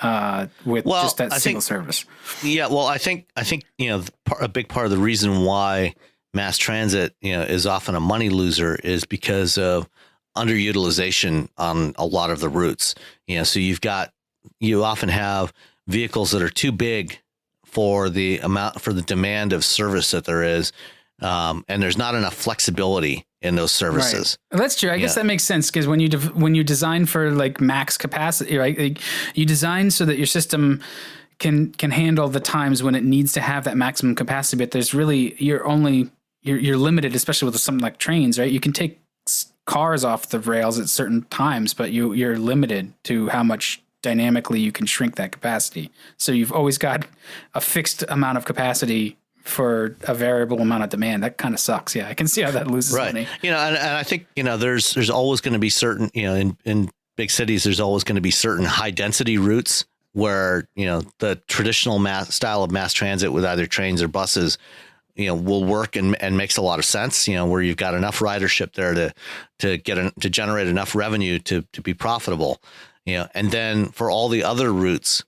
with just that single service. Yeah, well, I think a big part of the reason why mass transit is often a money loser is because of underutilization on a lot of the routes. So you often have vehicles that are too big for the demand of service that there is. And there's not enough flexibility in those services. Right. That's true. I guess that makes sense, because when you design for like max capacity, right? Like, you design so that your system can handle the times when it needs to have that maximum capacity, but there's really you're limited, especially with something like trains, right? You can take cars off the rails at certain times, but you're limited to how much dynamically you can shrink that capacity. So you've always got a fixed amount of capacity for a variable amount of demand. That kind of sucks. Yeah, I can see how that loses money. And I think, there's always going to be certain, in big cities, there's always going to be certain high density routes where, the traditional style of mass transit with either trains or buses, will work and makes a lot of sense, where you've got enough ridership there to generate enough revenue to be profitable, and then for all the other routes,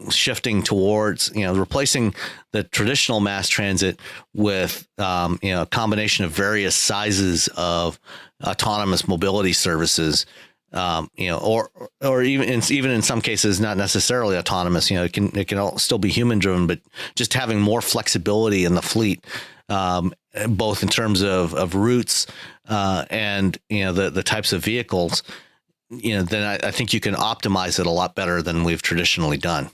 shifting towards, replacing the traditional mass transit with, a combination of various sizes of autonomous mobility services, or even in some cases, not necessarily autonomous, it can all still be human driven, but just having more flexibility in the fleet, both in terms of routes, and, the types of vehicles, then I think you can optimize it a lot better than we've traditionally done.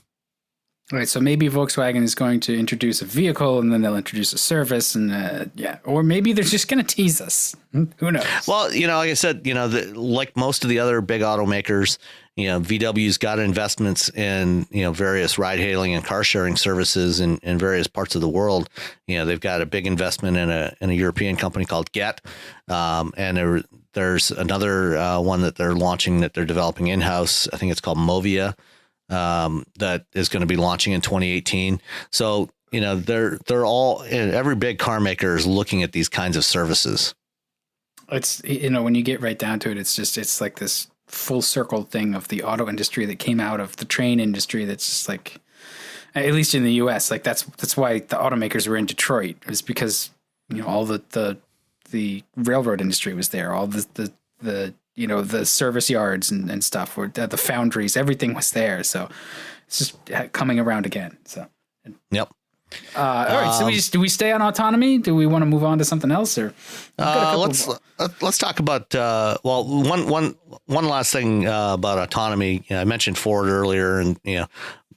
All right. So maybe Volkswagen is going to introduce a vehicle, and then they'll introduce a service, and or maybe they're just going to tease us. Who knows? Well, like I said, like most of the other big automakers, VW's got investments in, various ride hailing and car sharing services in various parts of the world. They've got a big investment in a European company called Get. And there's another one that they're launching that they're developing in-house. I think it's called Movia, that is going to be launching in 2018. So, they're all, every big car maker is looking at these kinds of services. It's, when you get right down to it, it's like this full circle thing of the auto industry that came out of the train industry. That's just like, at least in the US, like that's why the automakers were in Detroit, is because, all the railroad industry was there, all the service yards and stuff, or the foundries, everything was there. So it's just coming around again. So, yep. All right. So do we stay on autonomy? Do we want to move on to something else, or let's talk about one last thing about autonomy. I mentioned Ford earlier, and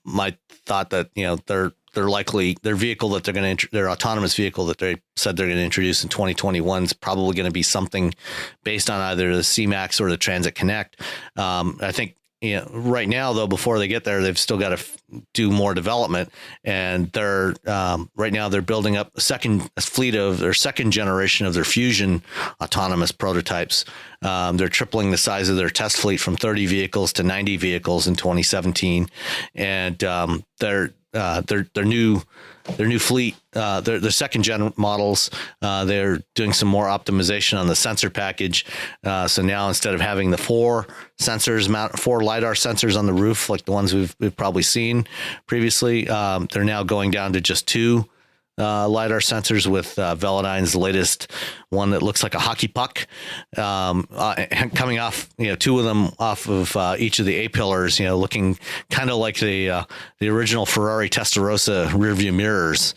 my thought that they're likely their vehicle that they're going to their autonomous vehicle that they said they're going to introduce in 2021 is probably going to be something based on either the C-Max or the Transit Connect. I think right now, though, before they get there, they've still got to do more development, and they're right now they're building up a second generation of their Fusion autonomous prototypes. They're tripling the size of their test fleet from 30 vehicles to 90 vehicles in 2017, and their new fleet, their second gen models, they're doing some more optimization on the sensor package. So now, instead of having the four LiDAR sensors on the roof, like the ones we've probably seen previously, they're now going down to just two LiDAR sensors with Velodyne's latest one that looks like a hockey puck, coming off, two of them off of each of the A-pillars, looking kind of like the original Ferrari Testarossa rearview mirrors,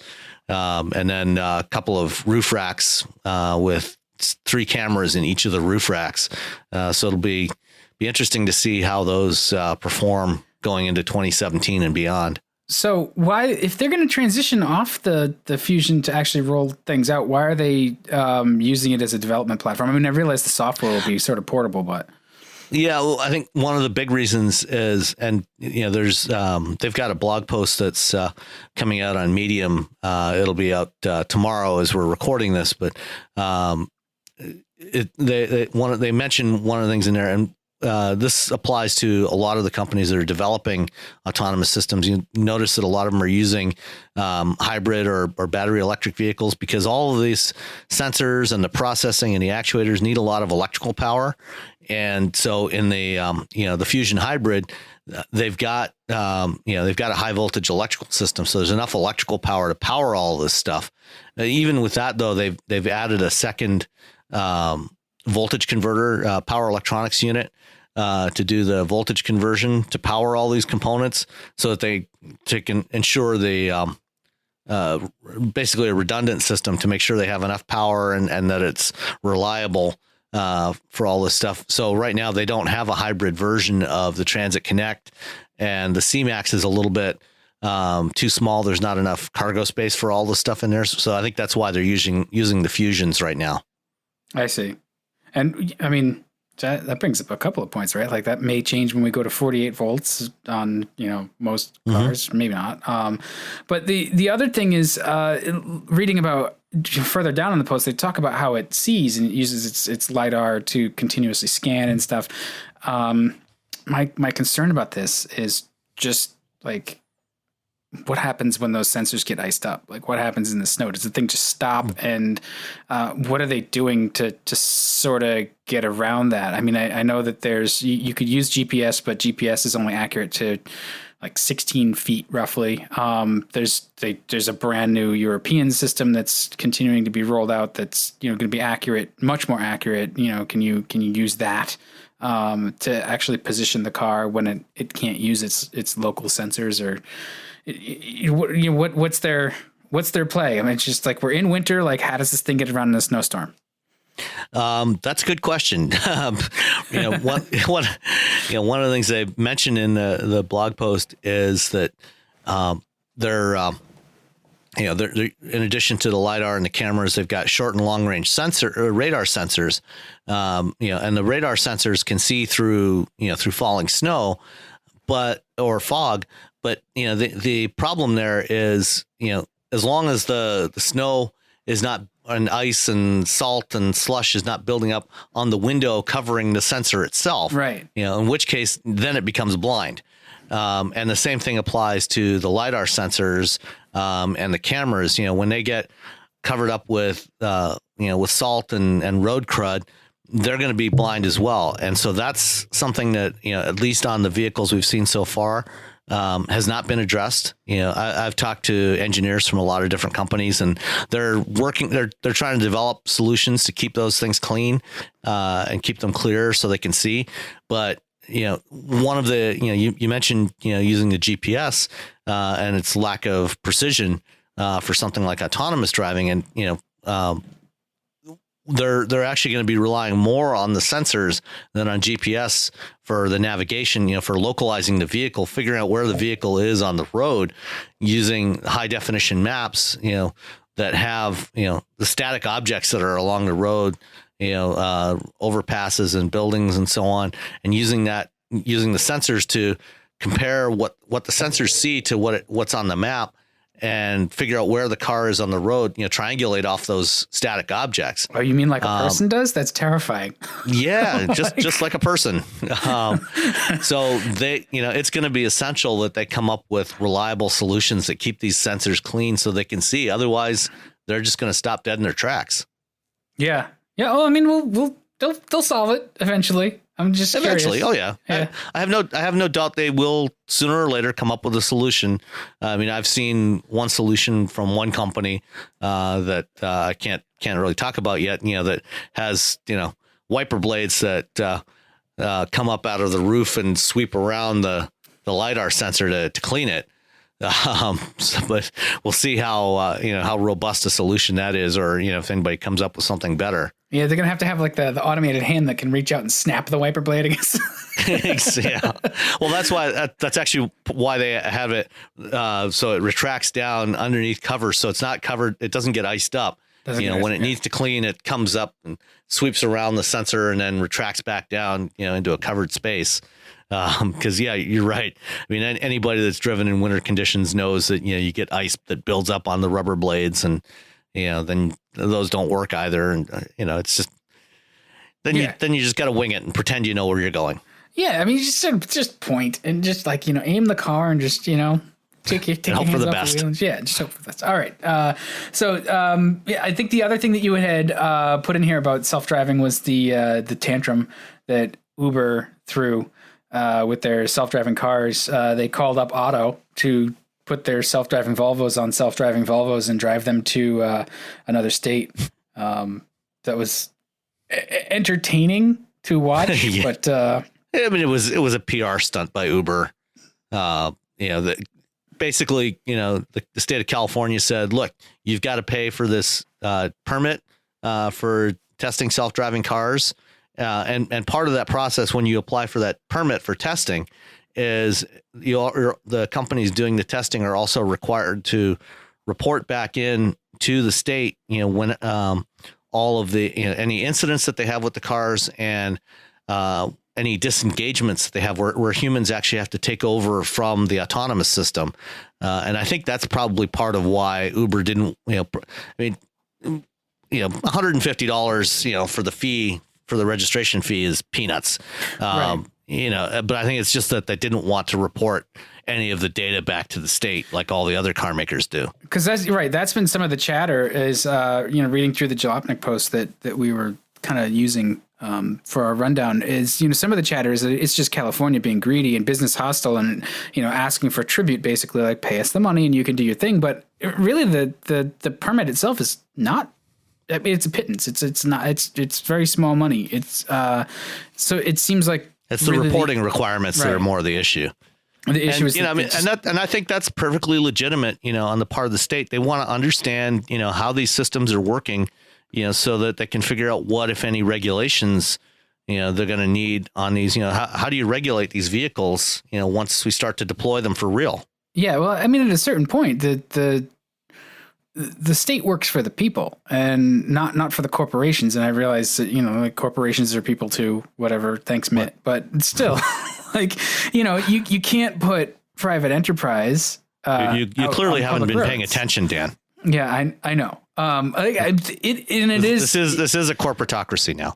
and then a couple of roof racks with 3 cameras in each of the roof racks. So it'll be interesting to see how those perform going into 2017 and beyond. So why, if they're going to transition off the Fusion to actually roll things out, why are they using it as a development platform? I mean, I realize the software will be sort of portable, but. Yeah, well, I think one of the big reasons is, and there's they've got a blog post that's coming out on Medium. It'll be out tomorrow as we're recording this, but they mention one of the things in there, and this applies to a lot of the companies that are developing autonomous systems. You notice that a lot of them are using hybrid or battery electric vehicles, because all of these sensors and the processing and the actuators need a lot of electrical power. And so in the the Fusion Hybrid, they've got a high voltage electrical system, so there's enough electrical power to power all of this stuff. Even with that, though, they've added a second voltage converter, power electronics unit, to do the voltage conversion to power all these components, so that they can ensure the basically a redundant system to make sure they have enough power and that it's reliable for all this stuff. So right now they don't have a hybrid version of the Transit Connect, and the C-Max is a little bit too small. There's not enough cargo space for all the stuff in there. So I think that's why they're using the Fusions right now. I see. And I mean, that brings up a couple of points, right? Like that may change when we go to 48 volts on, most cars, maybe not. But the other thing is, reading about further down in the post, they talk about how it sees and it uses its LiDAR to continuously scan and stuff. My concern about this is just like, what happens when those sensors get iced up? Like, what happens in the snow? Does the thing just stop? And what are they doing to sort of get around that? I mean, I know that you could use GPS, but GPS is only accurate to like 16 feet roughly. There's a brand new European system that's continuing to be rolled out that's going to be accurate, much more accurate. Can you use that to actually position the car when it can't use its local sensors? Or what's their play? I mean, it's just like, we're in winter. Like, how does this thing get around in a snowstorm? That's a good question. One of the things they mentioned in the blog post is that they're in addition to the LiDAR and the cameras, they've got short and long range radar sensors. And the radar sensors can see through falling snow, or fog. But the problem there is, as long as the snow is not, and ice and salt and slush is not building up on the window covering the sensor itself, right? In which case then it becomes blind. And the same thing applies to the LiDAR sensors and the cameras. When they get covered up with salt and road crud, they're going to be blind as well. And so that's something that, at least on the vehicles we've seen so far, has not been addressed. I've talked to engineers from a lot of different companies, and they're trying to develop solutions to keep those things clean, and keep them clear so they can see. But, one of the, you mentioned, using the GPS, and its lack of precision, for something like autonomous driving. And, they're actually going to be relying more on the sensors than on GPS for the navigation, for localizing the vehicle, figuring out where the vehicle is on the road, using high definition maps, that have, the static objects that are along the road, overpasses and buildings and so on, and using the sensors to compare what the sensors see to what's on the map, and figure out where the car is on the road, triangulate off those static objects. Oh, you mean like a person does? That's terrifying. Yeah, just like a person. So they, it's going to be essential that they come up with reliable solutions that keep these sensors clean so they can see. Otherwise, they're just going to stop dead in their tracks. Yeah. Yeah. Well, I mean, they'll solve it eventually. I'm just eventually. Curious. Oh yeah. I have no doubt they will sooner or later come up with a solution. I mean, I've seen one solution from one company that I can't really talk about yet. That has wiper blades that come up out of the roof and sweep around the LiDAR sensor to clean it. But we'll see how robust a solution that is, or if anybody comes up with something better. Yeah, they're gonna have to have like the automated hand that can reach out and snap the wiper blade against. Yeah. Well, that's actually why they have it, so it retracts down underneath cover, so it's not covered. It doesn't get iced up. When it needs to clean, it comes up and sweeps around the sensor and then retracts back down, into a covered space. Because you're right. I mean, anybody that's driven in winter conditions knows that you get ice that builds up on the rubber blades, and then those don't work either. And it's just you just got to wing it and pretend you know where you're going. Yeah, I mean, just point and just like aim the car and just take your hope for the best. Yeah, just hope for the best. All right. I think the other thing that you had put in here about self-driving was the tantrum that Uber threw with their self-driving cars. They called up Auto to put their self-driving Volvos on self-driving Volvos and drive them to another state. That was entertaining to watch, Yeah. but I mean, it was a PR stunt by Uber. Basically, the state of California said, look, you've got to pay for this permit for testing self-driving cars. And part of that process, when you apply for that permit for testing, is the companies doing the testing are also required to report back in to the state, when all of the any incidents that they have with the cars and any disengagements that they have where humans actually have to take over from the autonomous system. And I think that's probably part of why Uber didn't, $150, for the fee, for the registration fee is peanuts. Right. But I think it's just that they didn't want to report any of the data back to the state like all the other car makers do. Because that's right. That's been some of the chatter is, reading through the Jalopnik post that we were kind of using for our rundown is, some of the chatter is that it's just California being greedy and business hostile and, asking for tribute, basically like pay us the money and you can do your thing. But really the permit itself is not, I mean, it's a pittance. It's very small money. It's so it seems like it's the really reporting requirements that are more the issue. The issue is, and I think that's perfectly legitimate, on the part of the state. They want to understand, how these systems are working, so that they can figure out what, if any, regulations, they're going to need on these. How do you regulate these vehicles, once we start to deploy them for real? Yeah, well, I mean, at a certain point, the state works for the people and not for the corporations. And I realize that, like corporations are people too, whatever. Thanks, Mitt. But still, you can't put private enterprise. You clearly haven't been paying attention, Dan. Yeah, I know. This is a corporatocracy now.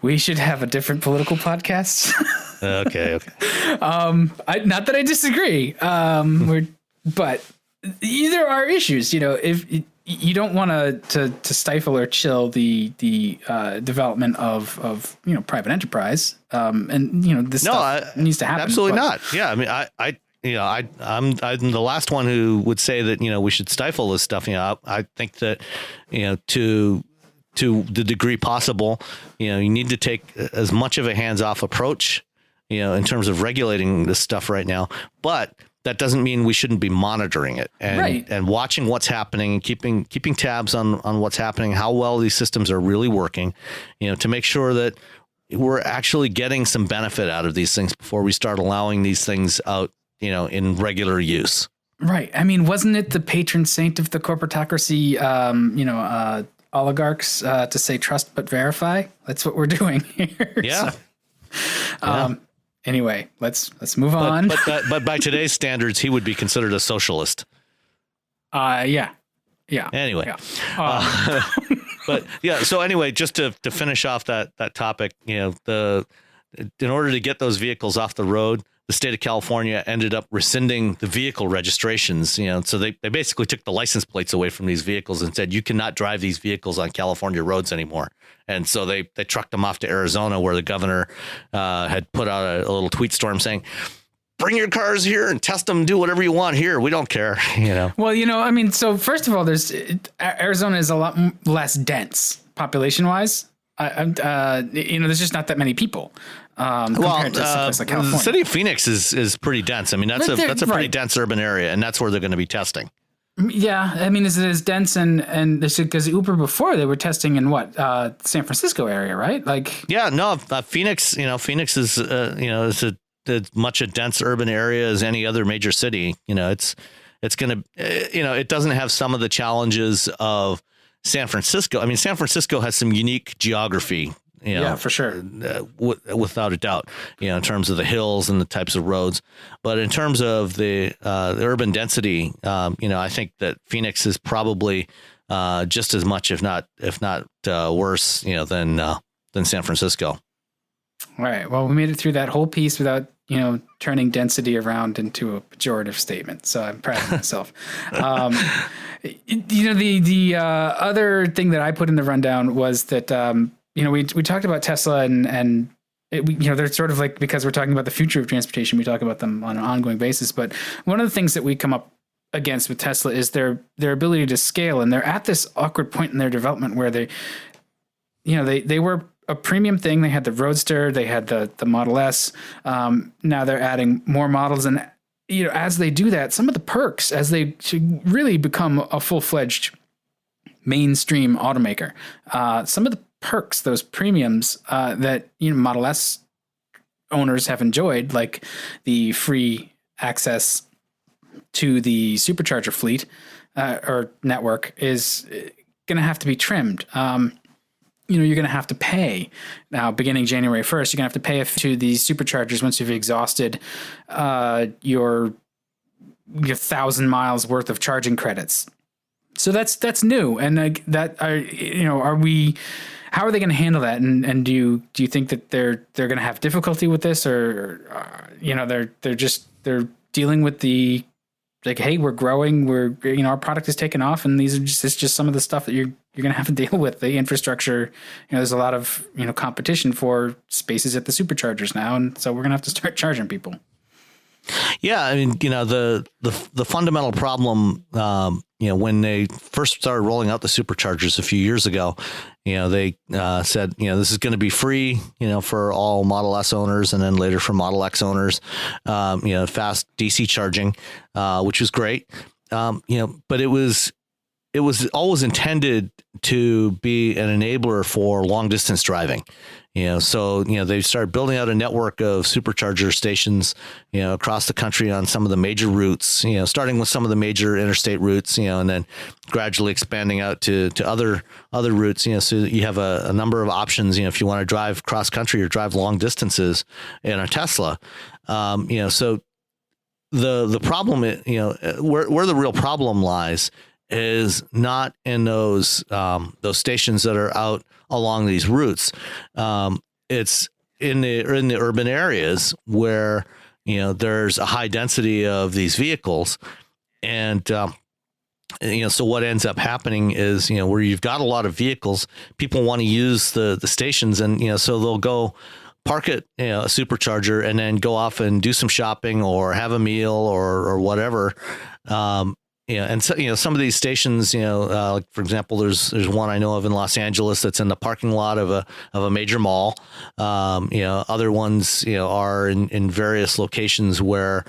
We should have a different political podcast. Okay. Not that I disagree. But there are issues, if you don't want to stifle or chill the development of private enterprise. And this stuff needs to happen. Absolutely not. Yeah. I mean, I'm the last one who would say that, we should stifle this stuff. I think that, to the degree possible, you need to take as much of a hands-off approach, in terms of regulating this stuff right now. But that doesn't mean we shouldn't be monitoring it and watching what's happening and keeping tabs on what's happening, how well these systems are really working, to make sure that we're actually getting some benefit out of these things before we start allowing these things out, in regular use. Right. I mean, wasn't it the patron saint of the corporatocracy, oligarchs to say trust but verify? That's what we're doing here. Yeah. So, anyway, let's move on. But by today's standards, he would be considered a socialist. Yeah. Anyway, yeah. But yeah. So anyway, just to finish off that topic, in order to get those vehicles off the road, the state of California ended up rescinding the vehicle registrations. So they basically took the license plates away from these vehicles and said you cannot drive these vehicles on California roads anymore. And so they trucked them off to Arizona, where the governor had put out a little tweet storm saying, bring your cars here and test them, do whatever you want here. We don't care, Well, I mean, so first of all, Arizona is a lot less dense population wise. There's just not that many people. Compared to someplace like California. The city of Phoenix is pretty dense. I mean, that's a pretty dense urban area, and that's where they're going to be testing. Yeah, I mean, is it as dense and because Uber before they were testing in San Francisco area, right? Like, yeah, no, Phoenix. Phoenix is is as much a dense urban area as any other major city. It's going to it doesn't have some of the challenges of San Francisco. I mean, San Francisco has some unique geography. Yeah, for sure. Without a doubt, in terms of the hills and the types of roads. But in terms of the urban density, I think that Phoenix is probably just as much, if not worse, than San Francisco. All right. Well, we made it through that whole piece without, turning density around into a pejorative statement. So I'm proud of myself. The other thing that I put in the rundown was that, we talked about Tesla and they're sort of like, because we're talking about the future of transportation, we talk about them on an ongoing basis. But one of the things that we come up against with Tesla is their ability to scale. And they're at this awkward point in their development where they were a premium thing. They had the Roadster, they had the Model S. Now they're adding more models, and as they do that, some of the perks, as they should really become a full-fledged mainstream automaker, some of the perks, those premiums that Model S owners have enjoyed, like the free access to the supercharger fleet or network, is going to have to be trimmed. You're going to have to pay now, beginning January 1st, you're going to have to pay to these superchargers once you've exhausted your 1,000 miles worth of charging credits. So that's new. And how are they going to handle that? And do you think that they're going to have difficulty with this, or they're dealing with the, like, hey, we're growing, our product is taking off, and it's just some of the stuff that you're going to have to deal with. The infrastructure, there's a lot of, competition for spaces at the superchargers now. And so we're going to have to start charging people. Yeah. I mean, the fundamental problem, when they first started rolling out the superchargers a few years ago, they said, this is going to be free, for all Model S owners, and then later for Model X owners, fast DC charging, which was great. But it was always intended to be an enabler for long distance driving. So they started building out a network of supercharger stations, across the country on some of the major routes, starting with some of the major interstate routes, and then gradually expanding out to other routes, so you have a number of options, if you want to drive cross country or drive long distances in a Tesla. So the problem, where the real problem lies is not in those stations that are out along these routes. It's in the urban areas where, there's a high density of these vehicles. And, so what ends up happening is, where you've got a lot of vehicles, people want to use the stations, and, so they'll go park at a supercharger and then go off and do some shopping or have a meal or whatever. And so, some of these stations, like, for example, there's one I know of in Los Angeles that's in the parking lot of a major mall. Other ones, are in various locations where,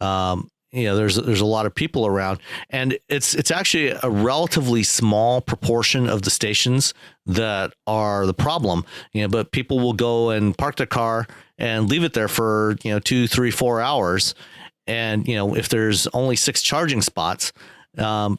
there's a lot of people around, and it's actually a relatively small proportion of the stations that are the problem, but people will go and park their car and leave it there for, 2, 3, 4 hours. And, if there's only 6 charging spots, other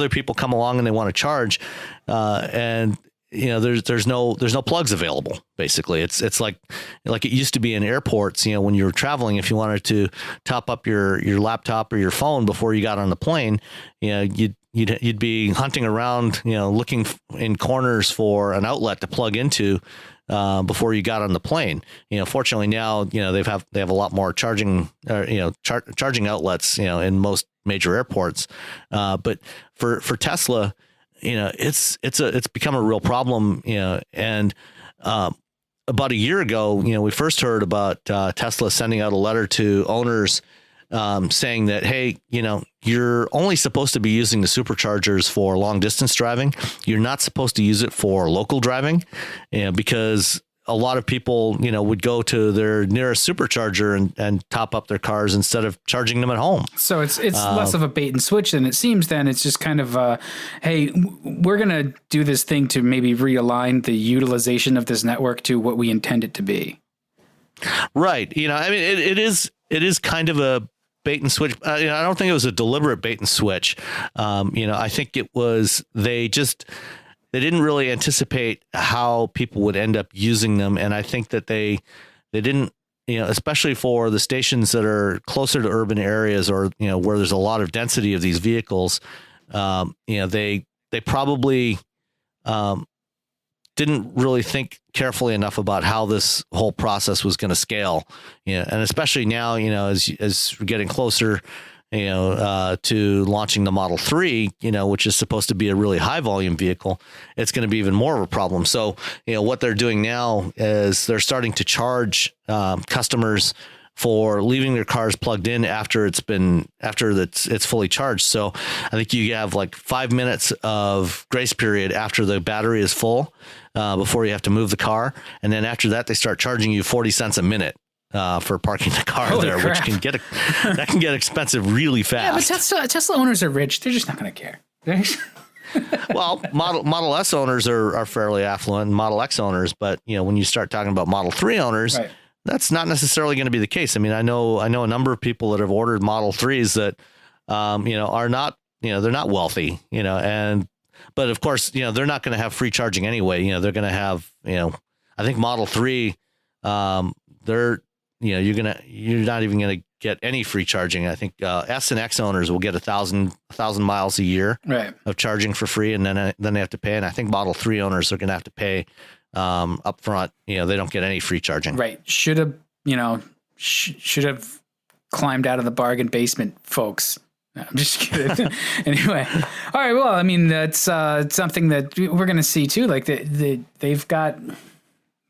people come along and they want to charge, and there's no plugs available. Basically, it's like it used to be in airports. When you were traveling, if you wanted to top up your laptop or your phone before you got on the plane, you'd be hunting around, looking in corners for an outlet to plug into. Before you got on the plane, fortunately now, they have a lot more charging, charging outlets, in most major airports. But for Tesla, it's become a real problem, and about a year ago, we first heard about Tesla sending out a letter to owners, saying that, hey, you're only supposed to be using the superchargers for long distance driving. You're not supposed to use it for local driving, because a lot of people, would go to their nearest supercharger and top up their cars instead of charging them at home. So it's less of a bait and switch than it seems. Then it's just kind of, hey, we're going to do this thing to maybe realign the utilization of this network to what we intend it to be. Right. I mean, it is kind of a bait and switch. I don't think it was a deliberate bait and switch. I think it was, they didn't really anticipate how people would end up using them. And I think that they didn't, especially for the stations that are closer to urban areas, or, where there's a lot of density of these vehicles, they probably, didn't really think carefully enough about how this whole process was going to scale. And especially now, as we're getting closer, to launching the Model 3, which is supposed to be a really high volume vehicle, it's going to be even more of a problem. So, what they're doing now is they're starting to charge customers for leaving their cars plugged in after it's fully charged. So I think you have like 5 minutes of grace period after the battery is full before you have to move the car. And then after that, they start charging you 40 cents a minute for parking the car Holy there, crap. which that can get expensive really fast. Yeah, but Tesla owners are rich. They're just not going to care. Well, Model S owners are fairly affluent, and Model X owners, but when you start talking about Model 3 owners, right, that's not necessarily going to be the case. I mean, I know a number of people that have ordered Model 3s that are not, they're not wealthy, but of course, they're not going to have free charging anyway. They're going to have, I think Model 3, you're not even going to get any free charging. I think S and X owners will get 1,000 miles a year, right, of charging for free, and then they have to pay. And I think Model 3 owners are going to have to pay up front. They don't get any free charging. Right. Should have climbed out of the bargain basement, folks. No, I'm just kidding. Anyway. All right. Well, I mean, that's something that we're going to see too. Like they've got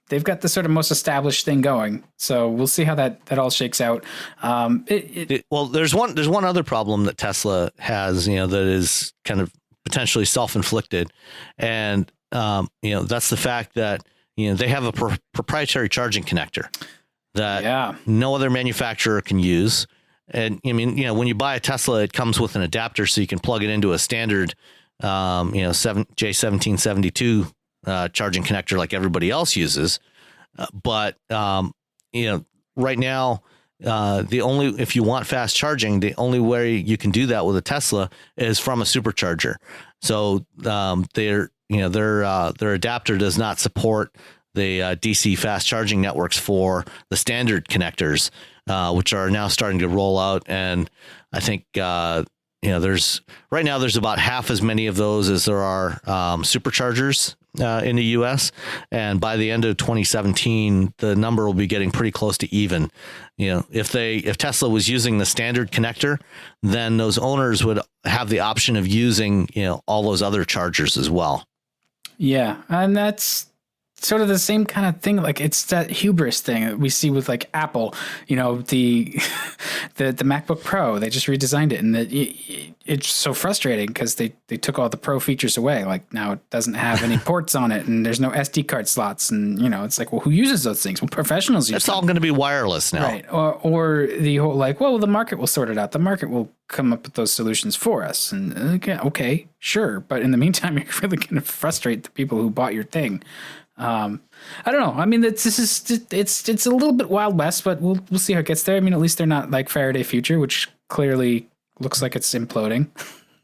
the sort of most established thing going. So we'll see how that all shakes out. Well, there's one other problem that Tesla has, that is kind of potentially self-inflicted. And, that's the fact that, they have a proprietary charging connector that no other manufacturer can use. And I mean, when you buy a Tesla, it comes with an adapter so you can plug it into a standard, J1772 charging connector like everybody else uses. But right now, if you want fast charging, the only way you can do that with a Tesla is from a supercharger. So their adapter does not support the DC fast charging networks for the standard connectors, which are now starting to roll out. And I think there's about half as many of those as there are superchargers in the U.S. And by the end of 2017, the number will be getting pretty close to even. If Tesla was using the standard connector, then those owners would have the option of using all those other chargers as well. Yeah, and that's sort of the same kind of thing. Like it's that hubris thing that we see with like Apple, the MacBook Pro, they just redesigned it, and it's so frustrating because they took all the Pro features away. Like now it doesn't have any ports on it, and there's no SD card slots, and it's like, well, who uses those things? Well, professionals use them. It's all going to be wireless now, right? Or the whole like, well, the market will sort it out. The market will come up with those solutions for us, and okay, sure, but in the meantime, you're really going to frustrate the people who bought your thing. I don't know. I mean, it's a little bit Wild West, but we'll see how it gets there. I mean, at least they're not like Faraday Future, which clearly looks like it's imploding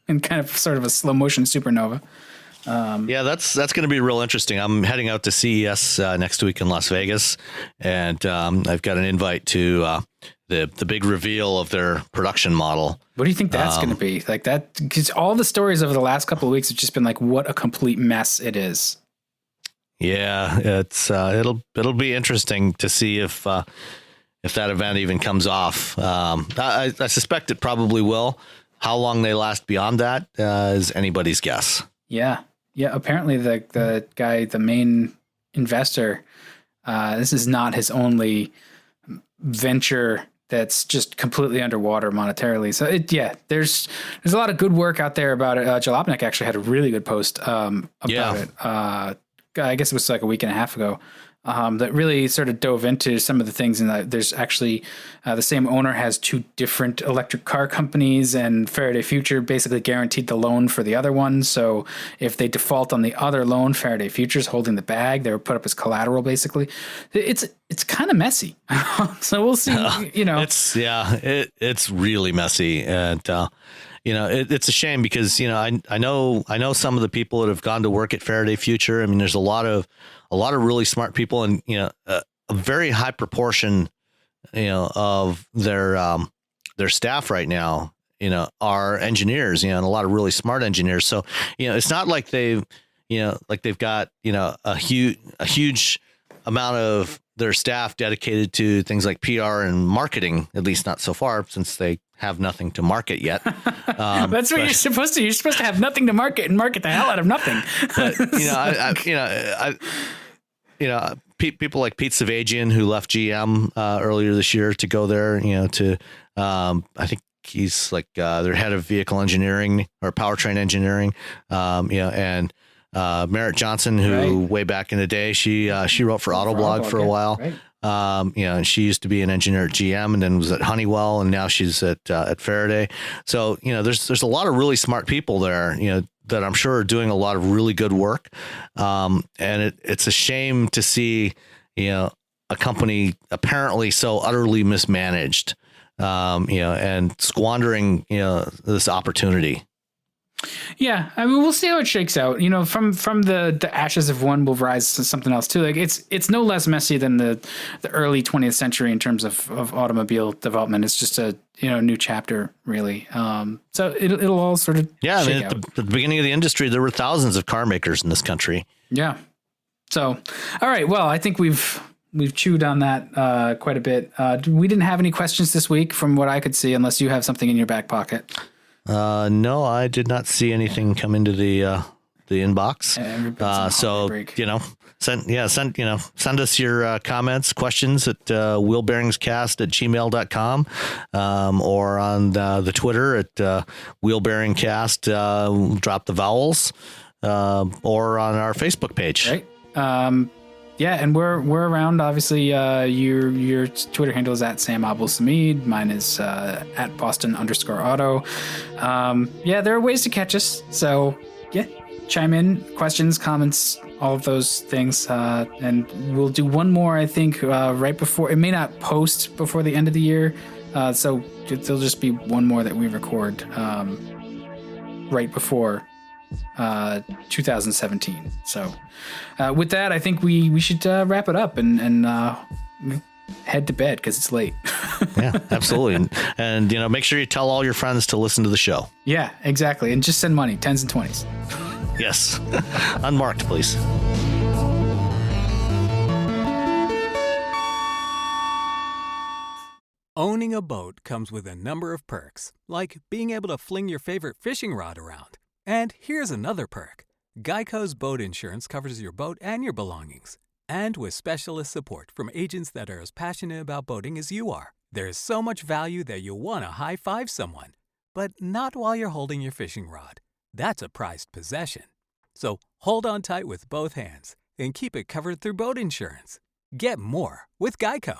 in kind of sort of a slow motion supernova. That's going to be real interesting. I'm heading out to CES next week in Las Vegas, and I've got an invite to the big reveal of their production model. What do you think that's going to be? Like that, because all the stories over the last couple of weeks have just been like, what a complete mess it is. Yeah, it's it'll be interesting to see if that event even comes off. I suspect it probably will. How long they last beyond that is anybody's guess. Yeah. Apparently, the guy, the main investor, this is not his only venture that's just completely underwater monetarily. So there's a lot of good work out there about it. Jalopnik actually had a really good post about it. I guess it was like a week and a half ago, that really sort of dove into some of the things. And there's actually the same owner has two different electric car companies, and Faraday Future basically guaranteed the loan for the other one. So if they default on the other loan, Faraday Future's holding the bag. They were put up as collateral, basically. It's kind of messy. So we'll see. It's really messy, and it's a shame because, I know some of the people that have gone to work at Faraday Future. I mean, there's a lot of really smart people, and, a very high proportion, of their staff right now, are engineers, and a lot of really smart engineers. So, it's not like they've got, a huge amount of their staff dedicated to things like PR and marketing, at least not so far, since they have nothing to market yet. That's what you're supposed to. You're supposed to have nothing to market and market the hell out of nothing. But, people like Pete Savagian, who left GM earlier this year to go there, to I think he's like their head of vehicle engineering or powertrain engineering, and Merritt Johnson, who way back in the day, she wrote for Autoblog for a while. Right. And she used to be an engineer at GM and then was at Honeywell, and now she's at Faraday. So, there's a lot of really smart people there, that I'm sure are doing a lot of really good work. And it's a shame to see, a company apparently so utterly mismanaged, and squandering, this opportunity. Yeah, I mean, we'll see how it shakes out. From the ashes of one will rise to something else too. Like it's no less messy than the early 20th century in terms of automobile development. It's just a new chapter, really. So it'll all sort of shake out. At the beginning of the industry, there were thousands of car makers in this country. Yeah. So, all right. Well, I think we've chewed on that quite a bit. We didn't have any questions this week, from what I could see, unless you have something in your back pocket. No, I did not see anything come into the inbox. Send us your comments, questions at wheelbearingscast@gmail.com, or on the Twitter at wheelbearingcast, drop the vowels, or on our Facebook page. Right. Yeah, and we're around. Obviously, your Twitter handle is at Sam Abelsamid. Mine is at Boston_auto. There are ways to catch us. So chime in, questions, comments, all of those things, and we'll do one more. I think right before. It may not post before the end of the year, so there'll just be one more that we record right before 2017. So with that, I think we should wrap it up and head to bed because it's late. Yeah, absolutely. And make sure you tell all your friends to listen to the show. Yeah, exactly. And just send money, 10s and 20s. Yes. Unmarked, please. Owning a boat comes with a number of perks, like being able to fling your favorite fishing rod around. And here's another perk. Geico's boat insurance covers your boat and your belongings. And with specialist support from agents that are as passionate about boating as you are, there's so much value that you'll want to high-five someone. But not while you're holding your fishing rod. That's a prized possession. So hold on tight with both hands and keep it covered through boat insurance. Get more with Geico.